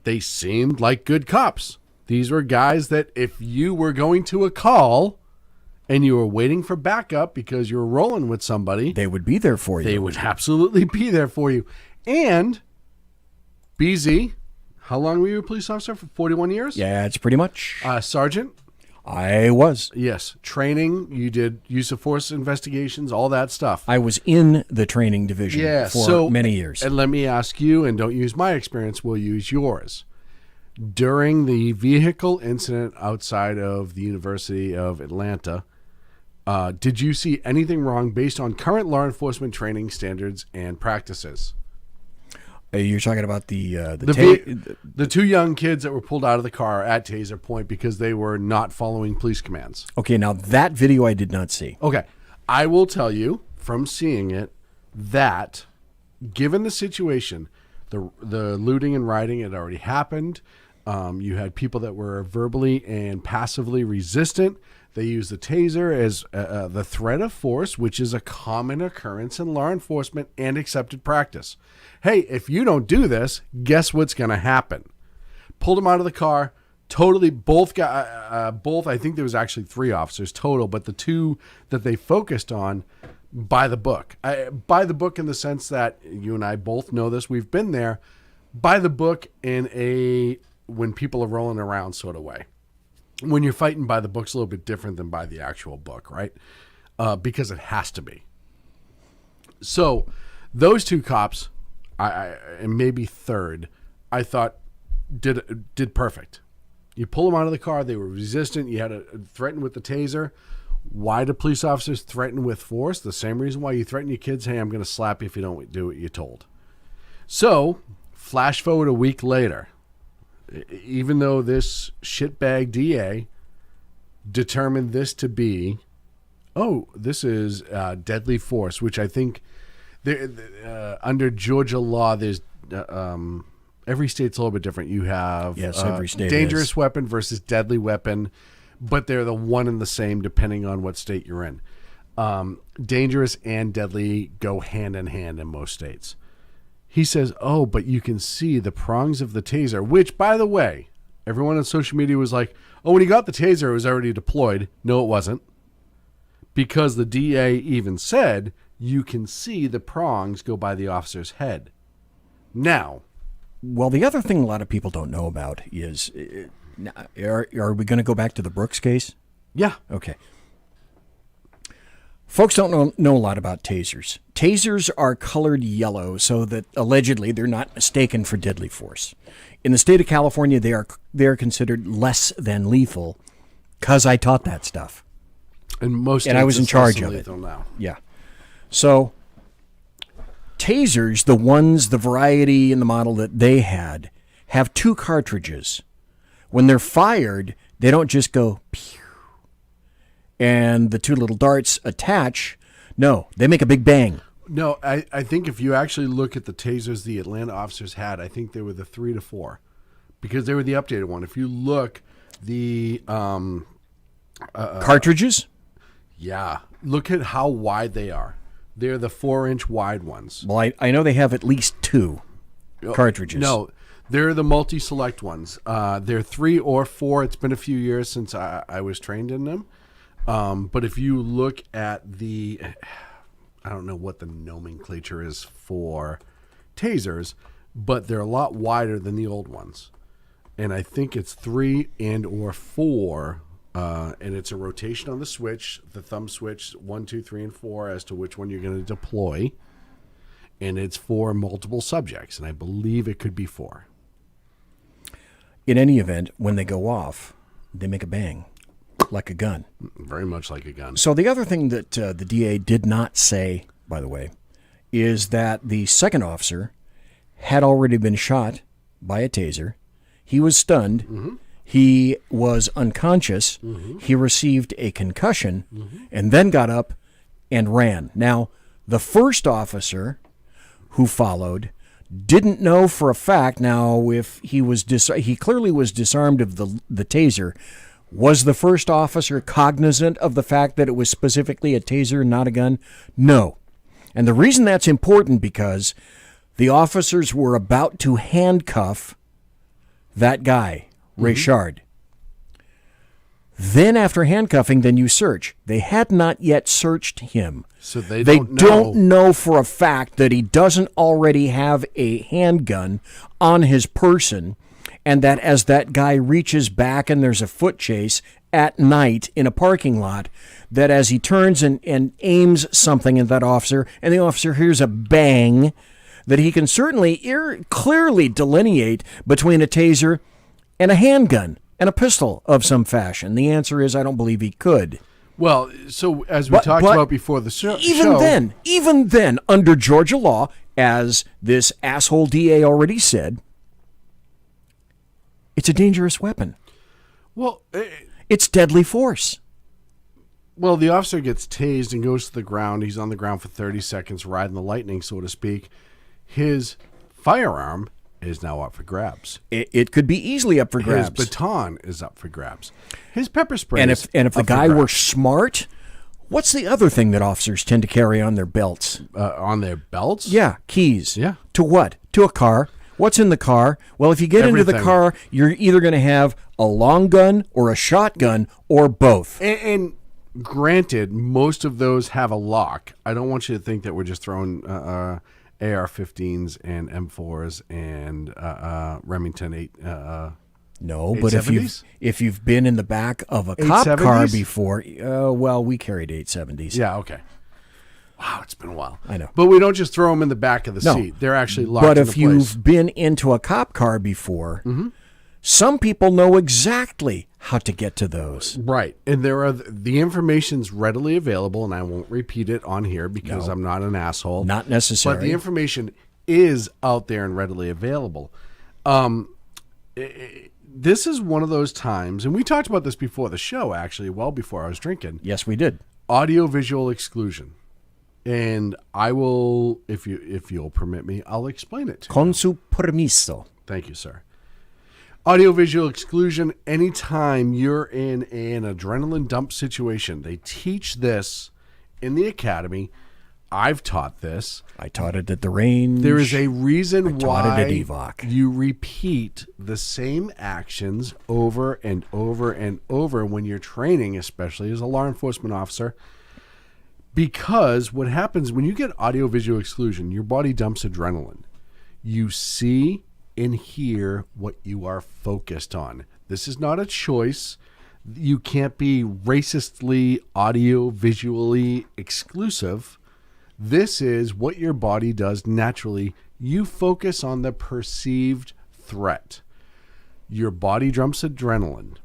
R: They seemed like good cops. These were guys that if you were going to a call and you were waiting for backup because you were rolling with somebody,
A: they would be there for you.
R: They would absolutely be there for you. And BZ, How long were you a police officer? For 41 years?
A: Yeah, it's pretty much.
R: Sergeant?
A: I was.
R: Yes. Training, you did use of force investigations, all that stuff.
A: I was in the training division for many years.
R: And let me ask you, and don't use my experience, we'll use yours. During the vehicle incident outside of the University of Atlanta, did you see anything wrong based on current law enforcement training standards and practices?
A: You're talking about the
R: two young kids that were pulled out of the car at taser point because they were not following police commands.
A: Okay, now that video I did not see.
R: Okay, I will tell you from seeing it that given the situation, the looting and rioting had already happened. You had people that were verbally and passively resistant. They used the taser as the threat of force, which is a common occurrence in law enforcement and accepted practice. Hey, if you don't do this, guess what's going to happen? Pulled them out of the car. Totally, both, I think there was actually 3 officers total, but the 2 that they focused on, by the book. By the book in the sense that you and I both know this, we've been there, by the book in a when people are rolling around sort of way. When you're fighting by the book's a little bit different than by the actual book, right? Because it has to be. So those 2 cops, and maybe third, I thought did perfect. You pull them out of the car, they were resistant, you had to threaten with the taser. Why do police officers threaten with force? The same reason why you threaten your kids, hey, I'm going to slap you if you don't do what you're told. So, flash forward a week later, even though this shitbag DA determined this to be, this is deadly force, which I think under Georgia law, there's every state's a little bit different. You have
A: every state
R: dangerous weapon versus deadly weapon, but they're the one and the same depending on what state you're in. Dangerous and deadly go hand in hand in most states. He says, but you can see the prongs of the taser, which, by the way, everyone on social media was like, when he got the taser, it was already deployed. No, it wasn't. Because the DA even said, you can see the prongs go by the officer's head. Now.
A: Well, the other thing a lot of people don't know about is, are we going to go back to the Brooks case?
R: Yeah.
A: Okay. Folks don't know a lot about tasers. Tasers are colored yellow so that allegedly they're not mistaken for deadly force. In the state of California, they are considered less than lethal because I taught that stuff.
R: And
A: I was in charge of it.
R: Now.
A: Yeah. So tasers, the variety and the model that they had, have 2 cartridges. When they're fired, they don't just go pew, and the 2 little darts attach. No, they make a big bang.
R: No, I think if you actually look at the tasers the Atlanta officers had, I think they were the 3 to 4 because they were the updated one. If you look, the
A: cartridges?
R: Yeah. Look at how wide they are. They're the 4-inch wide ones.
A: Well, I know they have at least 2 cartridges.
R: No, they're the multi-select ones. They're 3 or 4. It's been a few years since I was trained in them. But if you look at I don't know what the nomenclature is for tasers, but they're a lot wider than the old ones. And I think it's 3 and or 4, and it's a rotation on the switch, the thumb switch, 1, 2, 3, and 4 as to which one you're going to deploy. And it's for multiple subjects, and I believe it could be 4.
A: In any event, when they go off, they make a bang. Like a gun.
R: Very much like a gun.
A: So the other thing that the DA did not say, by the way, is that the second officer had already been shot by a taser. He was stunned.
R: Mm-hmm.
A: He was unconscious.
R: Mm-hmm.
A: He received a concussion and then got up and ran. Now, the first officer who followed didn't know for a fact. Now, if he clearly was disarmed of the taser. Was the first officer cognizant of the fact that it was specifically a taser, not a gun? No. And the reason that's important because the officers were about to handcuff that guy, Rayshard. Then after handcuffing, then you search. They had not yet searched him.
R: So they
A: don't know for a fact that he doesn't already have a handgun on his person and that as that guy reaches back and there's a foot chase at night in a parking lot, that as he turns and aims something at that officer, and the officer hears a bang, that he can certainly clearly delineate between a taser and a handgun and a pistol of some fashion. The answer is I don't believe he could.
R: Well, so as we talked about before the show...
A: Even then, under Georgia law, as this asshole DA already said, it's a dangerous weapon.
R: Well...
A: it's deadly force.
R: Well, the officer gets tased and goes to the ground. He's on the ground for 30 seconds, riding the lightning, so to speak. His firearm is now up for grabs.
A: It could be easily up for grabs.
R: His baton is up for grabs. His pepper spray
A: and
R: is
A: if the guy were smart, what's the other thing that officers tend to carry on their belts?
R: On their belts?
A: Yeah, keys.
R: Yeah.
A: To what? To a car. What's in the car? Well, if you get into the car, you're either going to have a long gun or a shotgun or both.
R: And granted, most of those have a lock. I don't want you to think that we're just throwing AR-15s and M4s and Remington 8.
A: No, but if you've been in the back of a cop
R: 870s?
A: car before, well, we carried 870s.
R: Yeah, okay. Wow, it's been a while.
A: I know.
R: But we don't just throw them in the back of the seat. They're actually locked
A: But
R: into
A: if
R: place.
A: you've been into a cop car before, some people know exactly how to get to those.
R: Right. And the information's readily available, and I won't repeat it on here because I'm not an asshole.
A: Not necessary.
R: But the information is out there and readily available. This is one of those times, and we talked about this before the show, actually, well before I was drinking.
A: Yes, we did.
R: Audio-visual exclusion. And I will, if you'll permit me, I'll explain it to you.
A: Con su permiso.
R: Thank you, sir. Audio-visual exclusion, anytime you're in an adrenaline dump situation. They teach this in the academy. I've taught this.
A: I taught it at the range.
R: There is a reason
A: taught
R: why
A: it at EVOC.
R: You repeat the same actions over and over and over when you're training, especially as a law enforcement officer. Because what happens when you get audio-visual exclusion, your body dumps adrenaline. You see and hear what you are focused on. This is not a choice. You can't be racistly audio-visually exclusive. This is what your body does naturally. You focus on the perceived threat. Your body dumps adrenaline.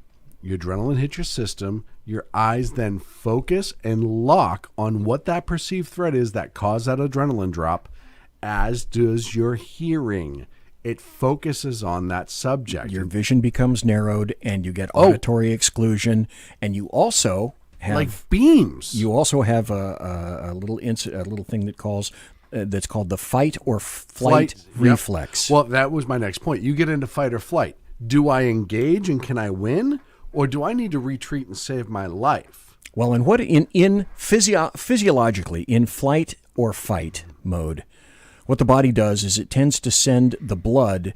R: Your adrenaline hits your system. Your eyes then focus and lock on what that perceived threat is that caused that adrenaline drop, as does your hearing. It focuses on that subject.
A: Your vision becomes narrowed, and you get auditory exclusion, and you also have
R: like beams.
A: You also have a little thing that's called the fight or flight reflex.
R: Yep. Well, that was my next point. You get into fight or flight. Do I engage and can I win? Or do I need to retreat and save my life?
A: Well, in physiologically, in flight or fight mode, what the body does is it tends to send the blood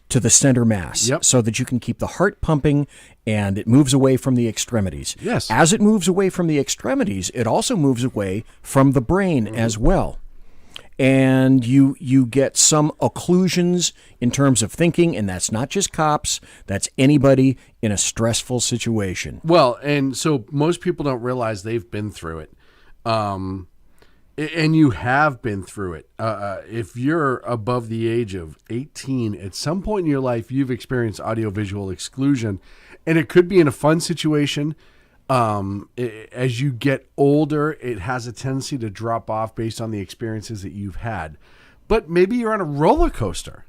A: to the center mass so that you can keep the heart pumping, and it moves away from the extremities.
R: Yes.
A: As it moves away from the extremities, it also moves away from the brain as well. And you get some occlusions in terms of thinking, and that's not just cops, that's anybody in a stressful situation.
R: Well, and so most people don't realize they've been through it. And you have been through it. If you're above the age of 18, at some point in your life, you've experienced audiovisual exclusion, and it could be in a fun situation. As you get older, it has a tendency to drop off based on the experiences that you've had. But maybe you're on a roller coaster.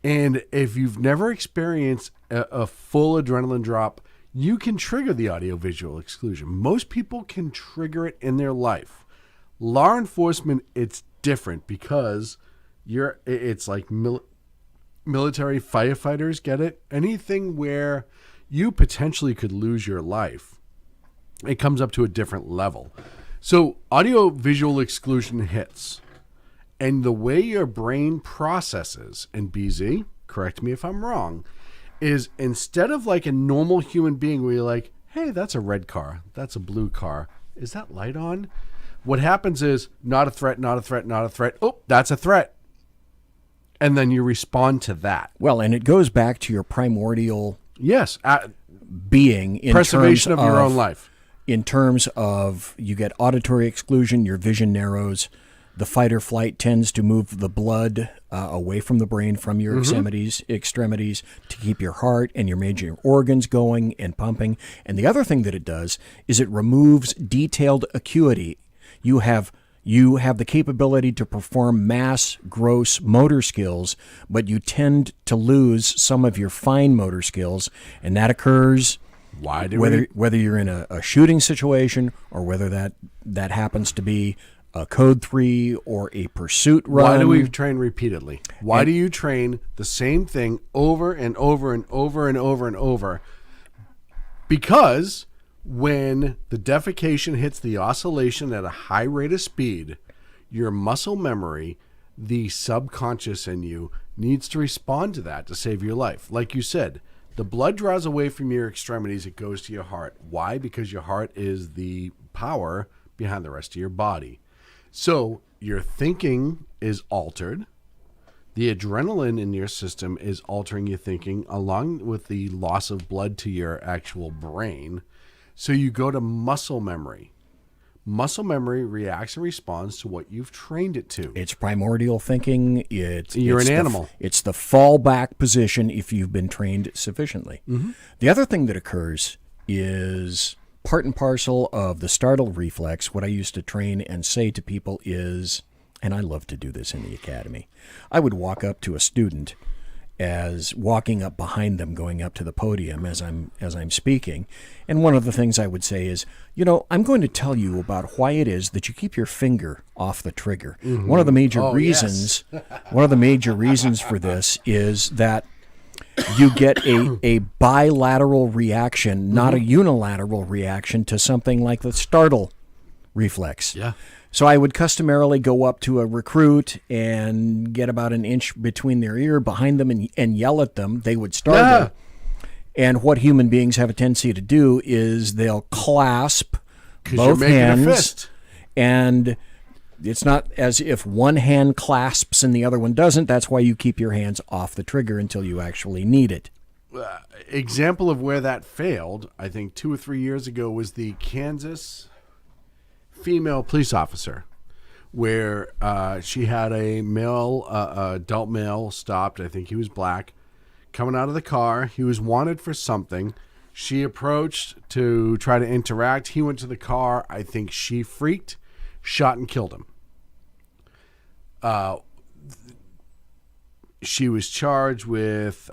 R: And if you've never experienced a full adrenaline drop, you can trigger the audiovisual exclusion. Most people can trigger it in their life. Law enforcement, it's different because it's like military firefighters get it. Anything where you potentially could lose your life, it comes up to a different level. So audio-visual exclusion hits. And the way your brain processes, and BZ, correct me if I'm wrong, is instead of like a normal human being where you're like, hey, that's a red car, that's a blue car, is that light on? What happens is, not a threat, not a threat, not a threat. Oh, that's a threat. And then you respond to that.
A: Well, and it goes back to your primordial being in
R: preservation
A: terms
R: of your own life.
A: In terms of you get auditory exclusion, your vision narrows, the fight or flight tends to move the blood away from the brain, from your extremities to keep your heart and your major organs going and pumping. And the other thing that it does is it removes detailed acuity. You have the capability to perform mass, gross motor skills, but you tend to lose some of your fine motor skills, and that occurs whether you're in a shooting situation or whether that happens to be a code 3 or a pursuit run.
R: Why do we train repeatedly? Why do you train the same thing over and over and over and over and over? Because when the defecation hits the oscillation at a high rate of speed, your muscle memory, the subconscious in you, needs to respond to that to save your life. Like you said, the blood draws away from your extremities, it goes to your heart. Why? Because your heart is the power behind the rest of your body. So your thinking is altered. The adrenaline in your system is altering your thinking along with the loss of blood to your actual brain. So you go to muscle memory. Muscle memory reacts and responds to what you've trained it to.
A: It's primordial thinking.
R: You're an animal.
A: It's the fallback position if you've been trained sufficiently.
R: Mm-hmm.
A: The other thing that occurs is part and parcel of the startle reflex. What I used to train and say to people is, and I love to do this in the academy, I would walk up to a student as walking up behind them, going up to the podium as I'm speaking. And one of the things I would say is, I'm going to tell you about why it is that you keep your finger off the trigger.
R: Mm-hmm.
A: One of the major reasons, one of the major reasons for this is that you get a bilateral reaction, not a unilateral reaction to something like the startle reflex.
R: Yeah.
A: So I would customarily go up to a recruit and get about an inch between their ear behind them and yell at them. They would startle. And what human beings have a tendency to do is they'll clasp both hands. And it's not as if one hand clasps and the other one doesn't. That's why you keep your hands off the trigger until you actually need it.
R: Example of where that failed, I think 2 or 3 years ago, was the Kansas female police officer, where she had a male, adult male stopped. I think he was black, coming out of the car. He was wanted for something. She approached to try to interact. He went to the car. I think she freaked, shot and killed him. She was charged with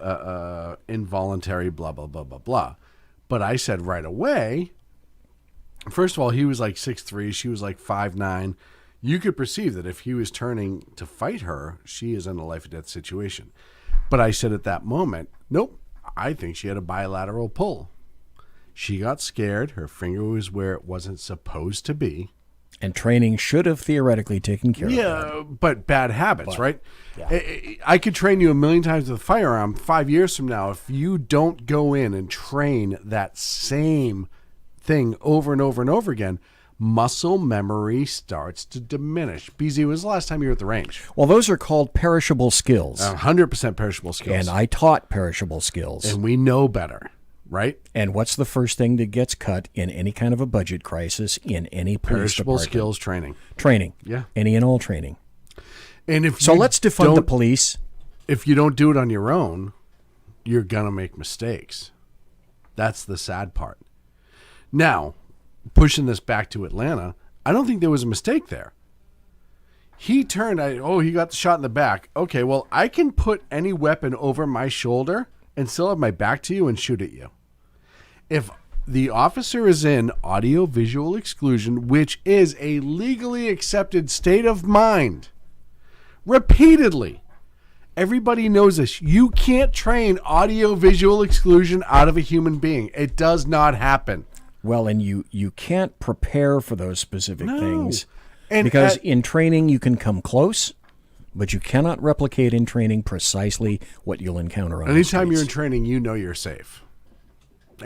R: involuntary blah, blah, blah, blah, blah. But I said right away, first of all, he was like 6'3", she was like 5'9". You could perceive that if he was turning to fight her, she is in a life or death situation. But I said at that moment, nope, I think she had a bilateral pull. She got scared. Her finger was where it wasn't supposed to be.
A: And training should have theoretically taken care of that.
R: Yeah, but bad habits, right?
A: Yeah.
R: I could train you 1,000,000 times with a firearm 5 years from now. If you don't go in and train that same thing over and over and over again, muscle memory starts to diminish. BZ, when was the last time you were at the range?
A: Well, those are called perishable skills.
R: 100% perishable skills.
A: And I taught perishable skills.
R: And we know better, right?
A: And what's the first thing that gets cut in any kind of a budget crisis in any police
R: perishable
A: department?
R: Skills training.
A: Training.
R: Yeah.
A: Any and all training.
R: And if
A: so let's defund the police.
R: If you don't do it on your own, you're going to make mistakes. That's the sad part. Now, pushing this back to Atlanta, I don't think there was a mistake there. He turned, he got the shot in the back. Okay, well, I can put any weapon over my shoulder and still have my back to you and shoot at you. If the officer is in audio-visual exclusion, which is a legally accepted state of mind, repeatedly, everybody knows this. You can't train audio-visual exclusion out of a human being. It does not happen.
A: Well, and you can't prepare for those specific things.
R: And
A: because in training you can come close, but you cannot replicate in training precisely what you'll encounter on the streets.
R: Anytime you're in training, you know you're safe.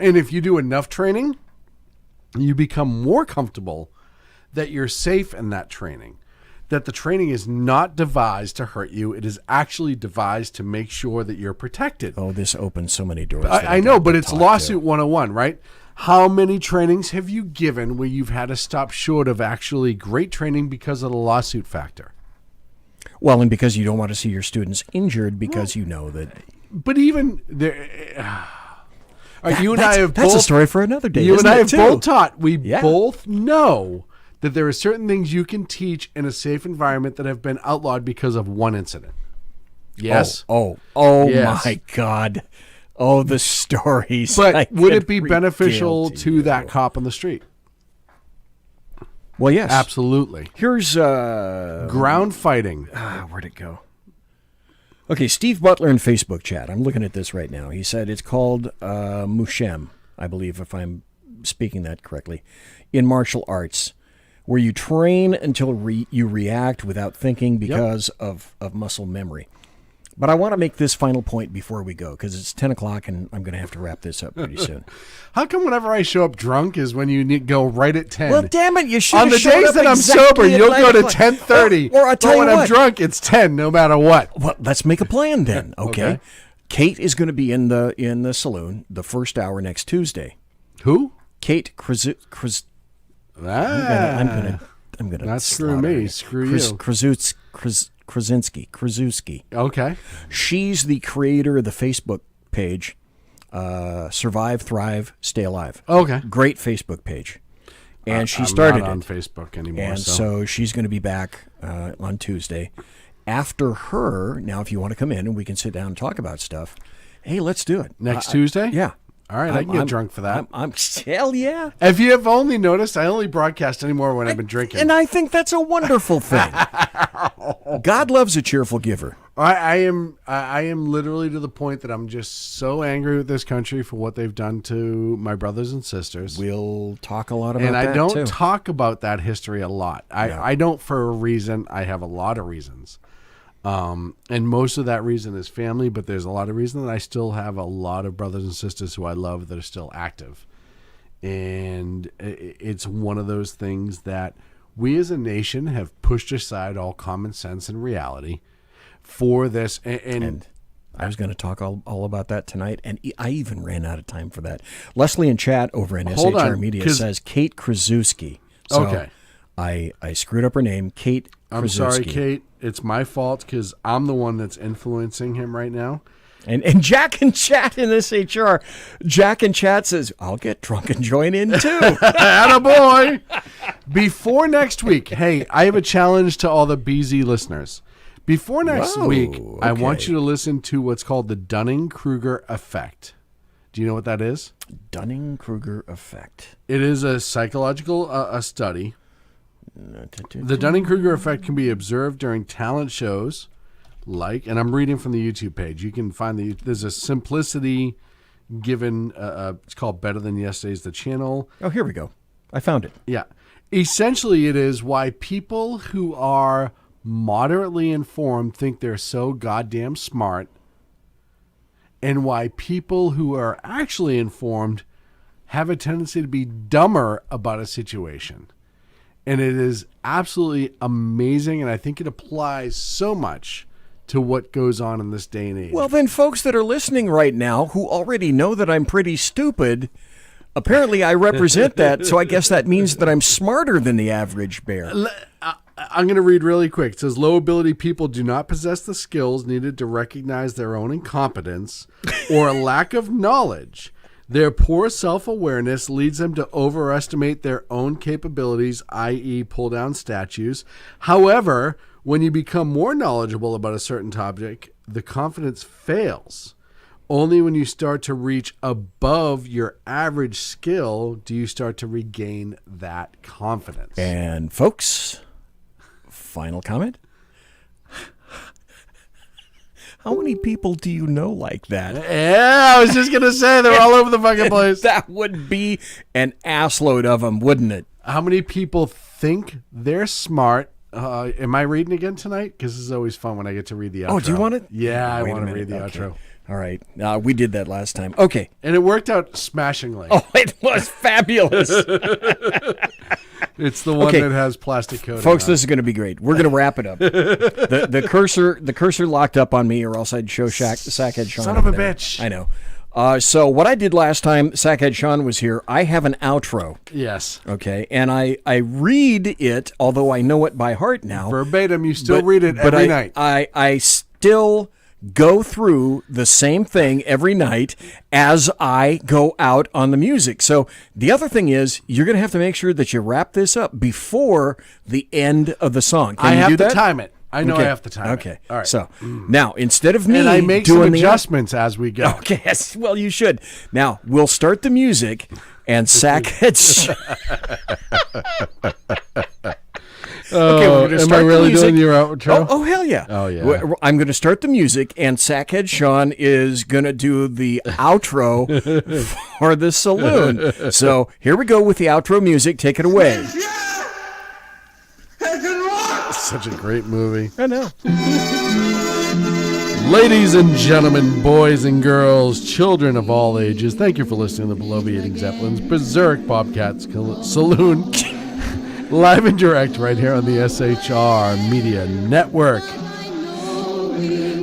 R: And if you do enough training, you become more comfortable that you're safe in that training. that the training is not devised to hurt you. It is actually devised to make sure that you're protected.
A: Oh, this opens so many doors.
R: I know, but it's lawsuit 101, right? How many trainings have you given where you've had to stop short of actually great training because of the lawsuit factor?
A: Well, and because you don't want to see your students injured because you know that.
R: But even there. You and I have
A: that's
R: both,
A: a story for another day.
R: You and I have
A: too?
R: both taught. We both know that there are certain things you can teach in a safe environment that have been outlawed because of one incident. Yes.
A: Oh,
R: Yes.
A: My God. Oh, the stories.
R: But would it be beneficial to that cop on the street?
A: Well, yes.
R: Absolutely.
A: Here's
R: ground fighting.
A: Where'd it go? Okay, Steve Butler in Facebook chat. I'm looking at this right now. He said it's called Mushem, I believe, if I'm speaking that correctly, in martial arts, where you train until you react without thinking because of muscle memory. But I want to make this final point before we go, because it's 10 o'clock and I'm going to have to wrap this up pretty soon.
R: How come whenever I show up drunk is when you go right at 10?
A: Well, damn it, you should
R: on the days that I'm sober, you'll go to 10:30.
A: Or I'll tell you
R: when I'm drunk, it's 10 no matter what.
A: Well, let's make a plan then, okay? Kate is going to be in the saloon the first hour next Tuesday.
R: Who?
A: Kate I'm gonna
R: not screw me, screw you.
A: Kraszewski.
R: Okay.
A: She's the creator of the Facebook page, Survive, Thrive, Stay Alive.
R: Okay.
A: Great Facebook page. And she
R: I'm
A: started
R: not on
A: it.
R: Facebook anymore.
A: And so she's going to be back on Tuesday. After her, now if you want to come in and we can sit down and talk about stuff, hey, let's do it.
R: Next Tuesday?
A: Yeah.
R: All right, I can get drunk for that.
A: Hell yeah.
R: If you have only noticed, I only broadcast anymore when I've been drinking.
A: And I think that's a wonderful thing. God loves a cheerful giver.
R: I am literally to the point that I'm just so angry with this country for what they've done to my brothers and sisters.
A: We'll talk a lot about that,
R: and I don't
A: too.
R: talk about that history a lot. I don't for a reason. I have a lot of reasons. And most of that reason is family, but there's a lot of reason that I still have a lot of brothers and sisters who I love that are still active. And it's one of those things that we as a nation have pushed aside all common sense and reality for this. And
A: I was going to talk all about that tonight, and I even ran out of time for that. Leslie in chat over in SHR Media says Kate Kraszewski. So
R: okay.
A: I screwed up her name, Kate Kraszewski.
R: I'm sorry, Kate. It's my fault because I'm the one that's influencing him right now.
A: And Jack in chat in SHR. Jack in chat says, I'll get drunk and join in too.
R: Attaboy. Before next week, hey, I have a challenge to all the BZ listeners. Before next week, I want you to listen to what's called the Dunning-Kruger effect. Do you know what that is?
A: Dunning-Kruger effect.
R: It is a psychological study. The Dunning-Kruger effect can be observed during talent shows and I'm reading from the YouTube page. You can find there's a simplicity given, it's called Better Than Yesterday's the channel.
A: Oh, here we go. I found it.
R: Yeah. Essentially, it is why people who are moderately informed think they're so goddamn smart, and why people who are actually informed have a tendency to be dumber about a situation. And it is absolutely amazing, and I think it applies so much to what goes on in this day and age.
A: Well, then, folks that are listening right now who already know that I'm pretty stupid, apparently I represent that, so I guess that means that I'm smarter than the average bear.
R: I'm going to read really quick. It says, low ability people do not possess the skills needed to recognize their own incompetence or a lack of knowledge. Their poor self-awareness leads them to overestimate their own capabilities, i.e. pull down statues. However, when you become more knowledgeable about a certain topic, the confidence fails. Only when you start to reach above your average skill do you start to regain that confidence.
A: And folks, final comment. How many people do you know like that?
R: Yeah, I was just going to say they're all over the fucking place.
A: That would be an assload of them, wouldn't it?
R: How many people think they're smart? Am I reading again tonight? Because this is always fun when I get to read the outro.
A: Oh, do you want it?
R: Yeah, I want to read the outro.
A: All right. We did that last time. Okay.
R: And it worked out smashingly.
A: Oh, it was fabulous.
R: It's the one that has plastic coating.
A: Folks,
R: on.
A: this is going to be great. We're going to wrap it up. the cursor locked up on me, or else I'd show Sackhead Sean.
R: Son of a
A: there.
R: bitch.
A: I know. So what I did last time Sackhead Sean was here, I have an outro.
R: Yes.
A: Okay, and I read it, although I know it by heart now.
R: Verbatim, you still read it every night.
A: I still go through the same thing every night as I go out on the music. So the other thing is, you're going to have to make sure that you wrap this up before the end of the song. Can you do that?
R: I have to time it. I know
A: Okay.
R: I have to time it.
A: Okay.
R: All right.
A: So now, instead of me
R: and I make
A: doing
R: some
A: the
R: adjustments as we go.
A: Okay. Yes. Well, you should. Now we'll start the music, and Sackhead. Okay, we're going to
R: am
A: start
R: I really
A: the music.
R: doing your outro?
A: Oh, hell yeah.
R: Oh, yeah.
A: I'm going to start the music, and Sackhead Sean is going to do the outro for the Saloon. So here we go with the outro music. Take it away.
R: It's such a great movie.
A: I know.
R: Ladies and gentlemen, boys and girls, children of all ages, thank you for listening to the Below-Eating Zeppelins Berserk Bobcat Saloon. Live and direct right here on the SHR Media Network.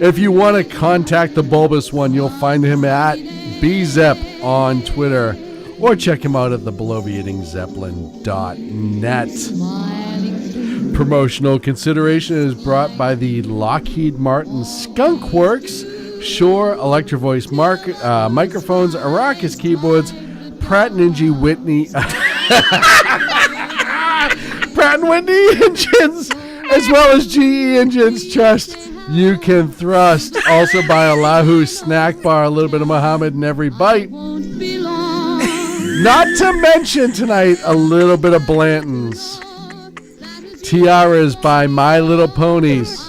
R: If you want to contact the bulbous one, you'll find him at BZEP on Twitter, or check him out at thebelovedeatingzeppelin.net. Promotional consideration is brought by the Lockheed Martin Skunk Works, Shure Electro Voice microphones, Arrakis keyboards, Pratt & Whitney... Pratt & Whitney engines, as well as GE engines. Trust you can thrust. Also by Allahu Snack Bar, a little bit of Muhammad in every bite. Not to mention tonight a little bit of Blanton's. Tiaras by My Little Ponies.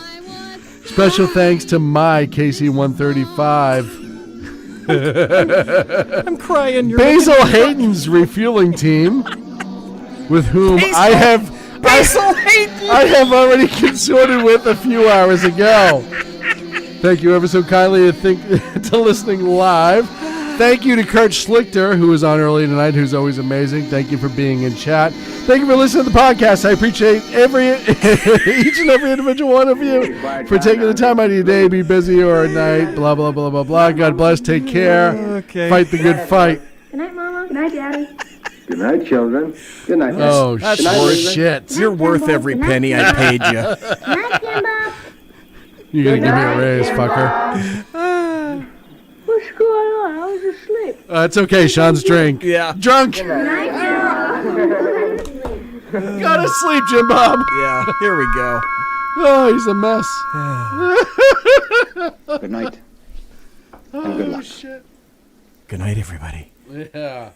R: Special thanks to my KC-135.
A: I'm crying.
R: Basil Hayden's refueling team, with whom I have already consorted with a few hours ago. Thank you ever so kindly to listening live. Thank you to Kurt Schlichter, who was on early tonight, who's always amazing. Thank you for being in chat. Thank you for listening to the podcast. I appreciate each and every individual one of you for taking the time out of your day, be busy or at night, blah, blah, blah, blah, blah. God bless. Take care.
A: Okay.
R: Fight the good fight.
Q: Good night, Mama. Good night, Daddy.
T: Good night, children. Good night.
R: Oh,
A: That's
R: shit.
A: You're worth every penny I paid you.
Q: Good night, Kimba.
R: You're going to give me a raise, fucker.
Q: What's going on? I was asleep.
R: It's okay. Sean's drink.
A: Yeah.
R: Drunk.
Q: Good night, Kimba.
R: Gotta sleep, Jim Bob.
A: Yeah, here we go.
R: Oh, he's a mess.
T: Good night. And good luck.
R: Shit.
A: Good night, everybody.
R: Yeah.